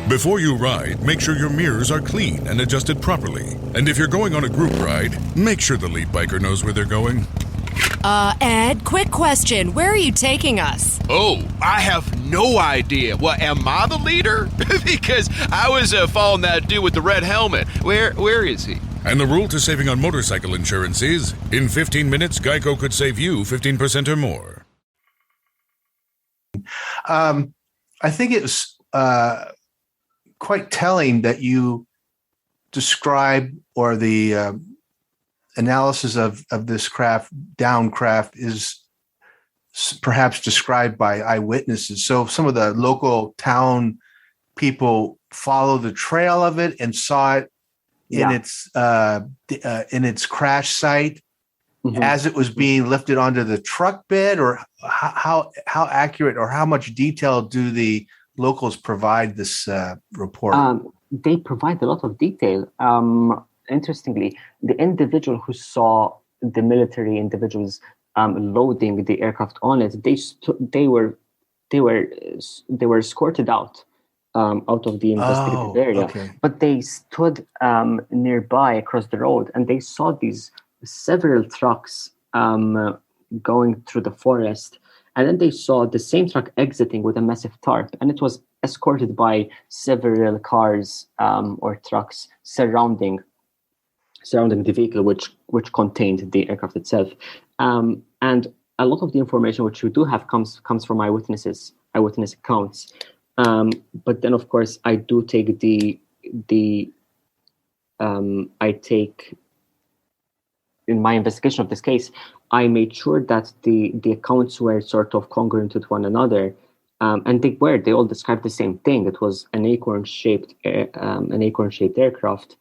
Before you ride, make sure your mirrors are clean and adjusted properly. And if you're going on a group ride, make sure the lead biker knows where they're going. Ed, quick question. Where are you taking us? Oh, I have no idea. Well, am I the leader? Because I was following that dude with the red helmet. Where is he? And the rule to saving on motorcycle insurance is, in 15 minutes, Geico could save you 15% or more. I think it was quite telling that you describe, or the analysis of this down craft is perhaps described by eyewitnesses. So some of the local town people follow the trail of it and saw it in its crash site as it was being lifted onto the truck bed, or how accurate or how much detail do the locals provide this report? They provide a lot of detail. Interestingly, the individual who saw the military individuals loading the aircraft on it, they were escorted out of the investigative area. Okay. But they stood nearby across the road, and they saw these several trucks going through the forest. And then they saw the same truck exiting with a massive tarp, and it was escorted by several cars or trucks surrounding the vehicle, which contained the aircraft itself. And a lot of the information which we do have comes from eyewitness accounts. But then, of course, I do take in my investigation of this case, I made sure that the accounts were sort of congruent with one another, and they all described the same thing. It was an acorn-shaped aircraft,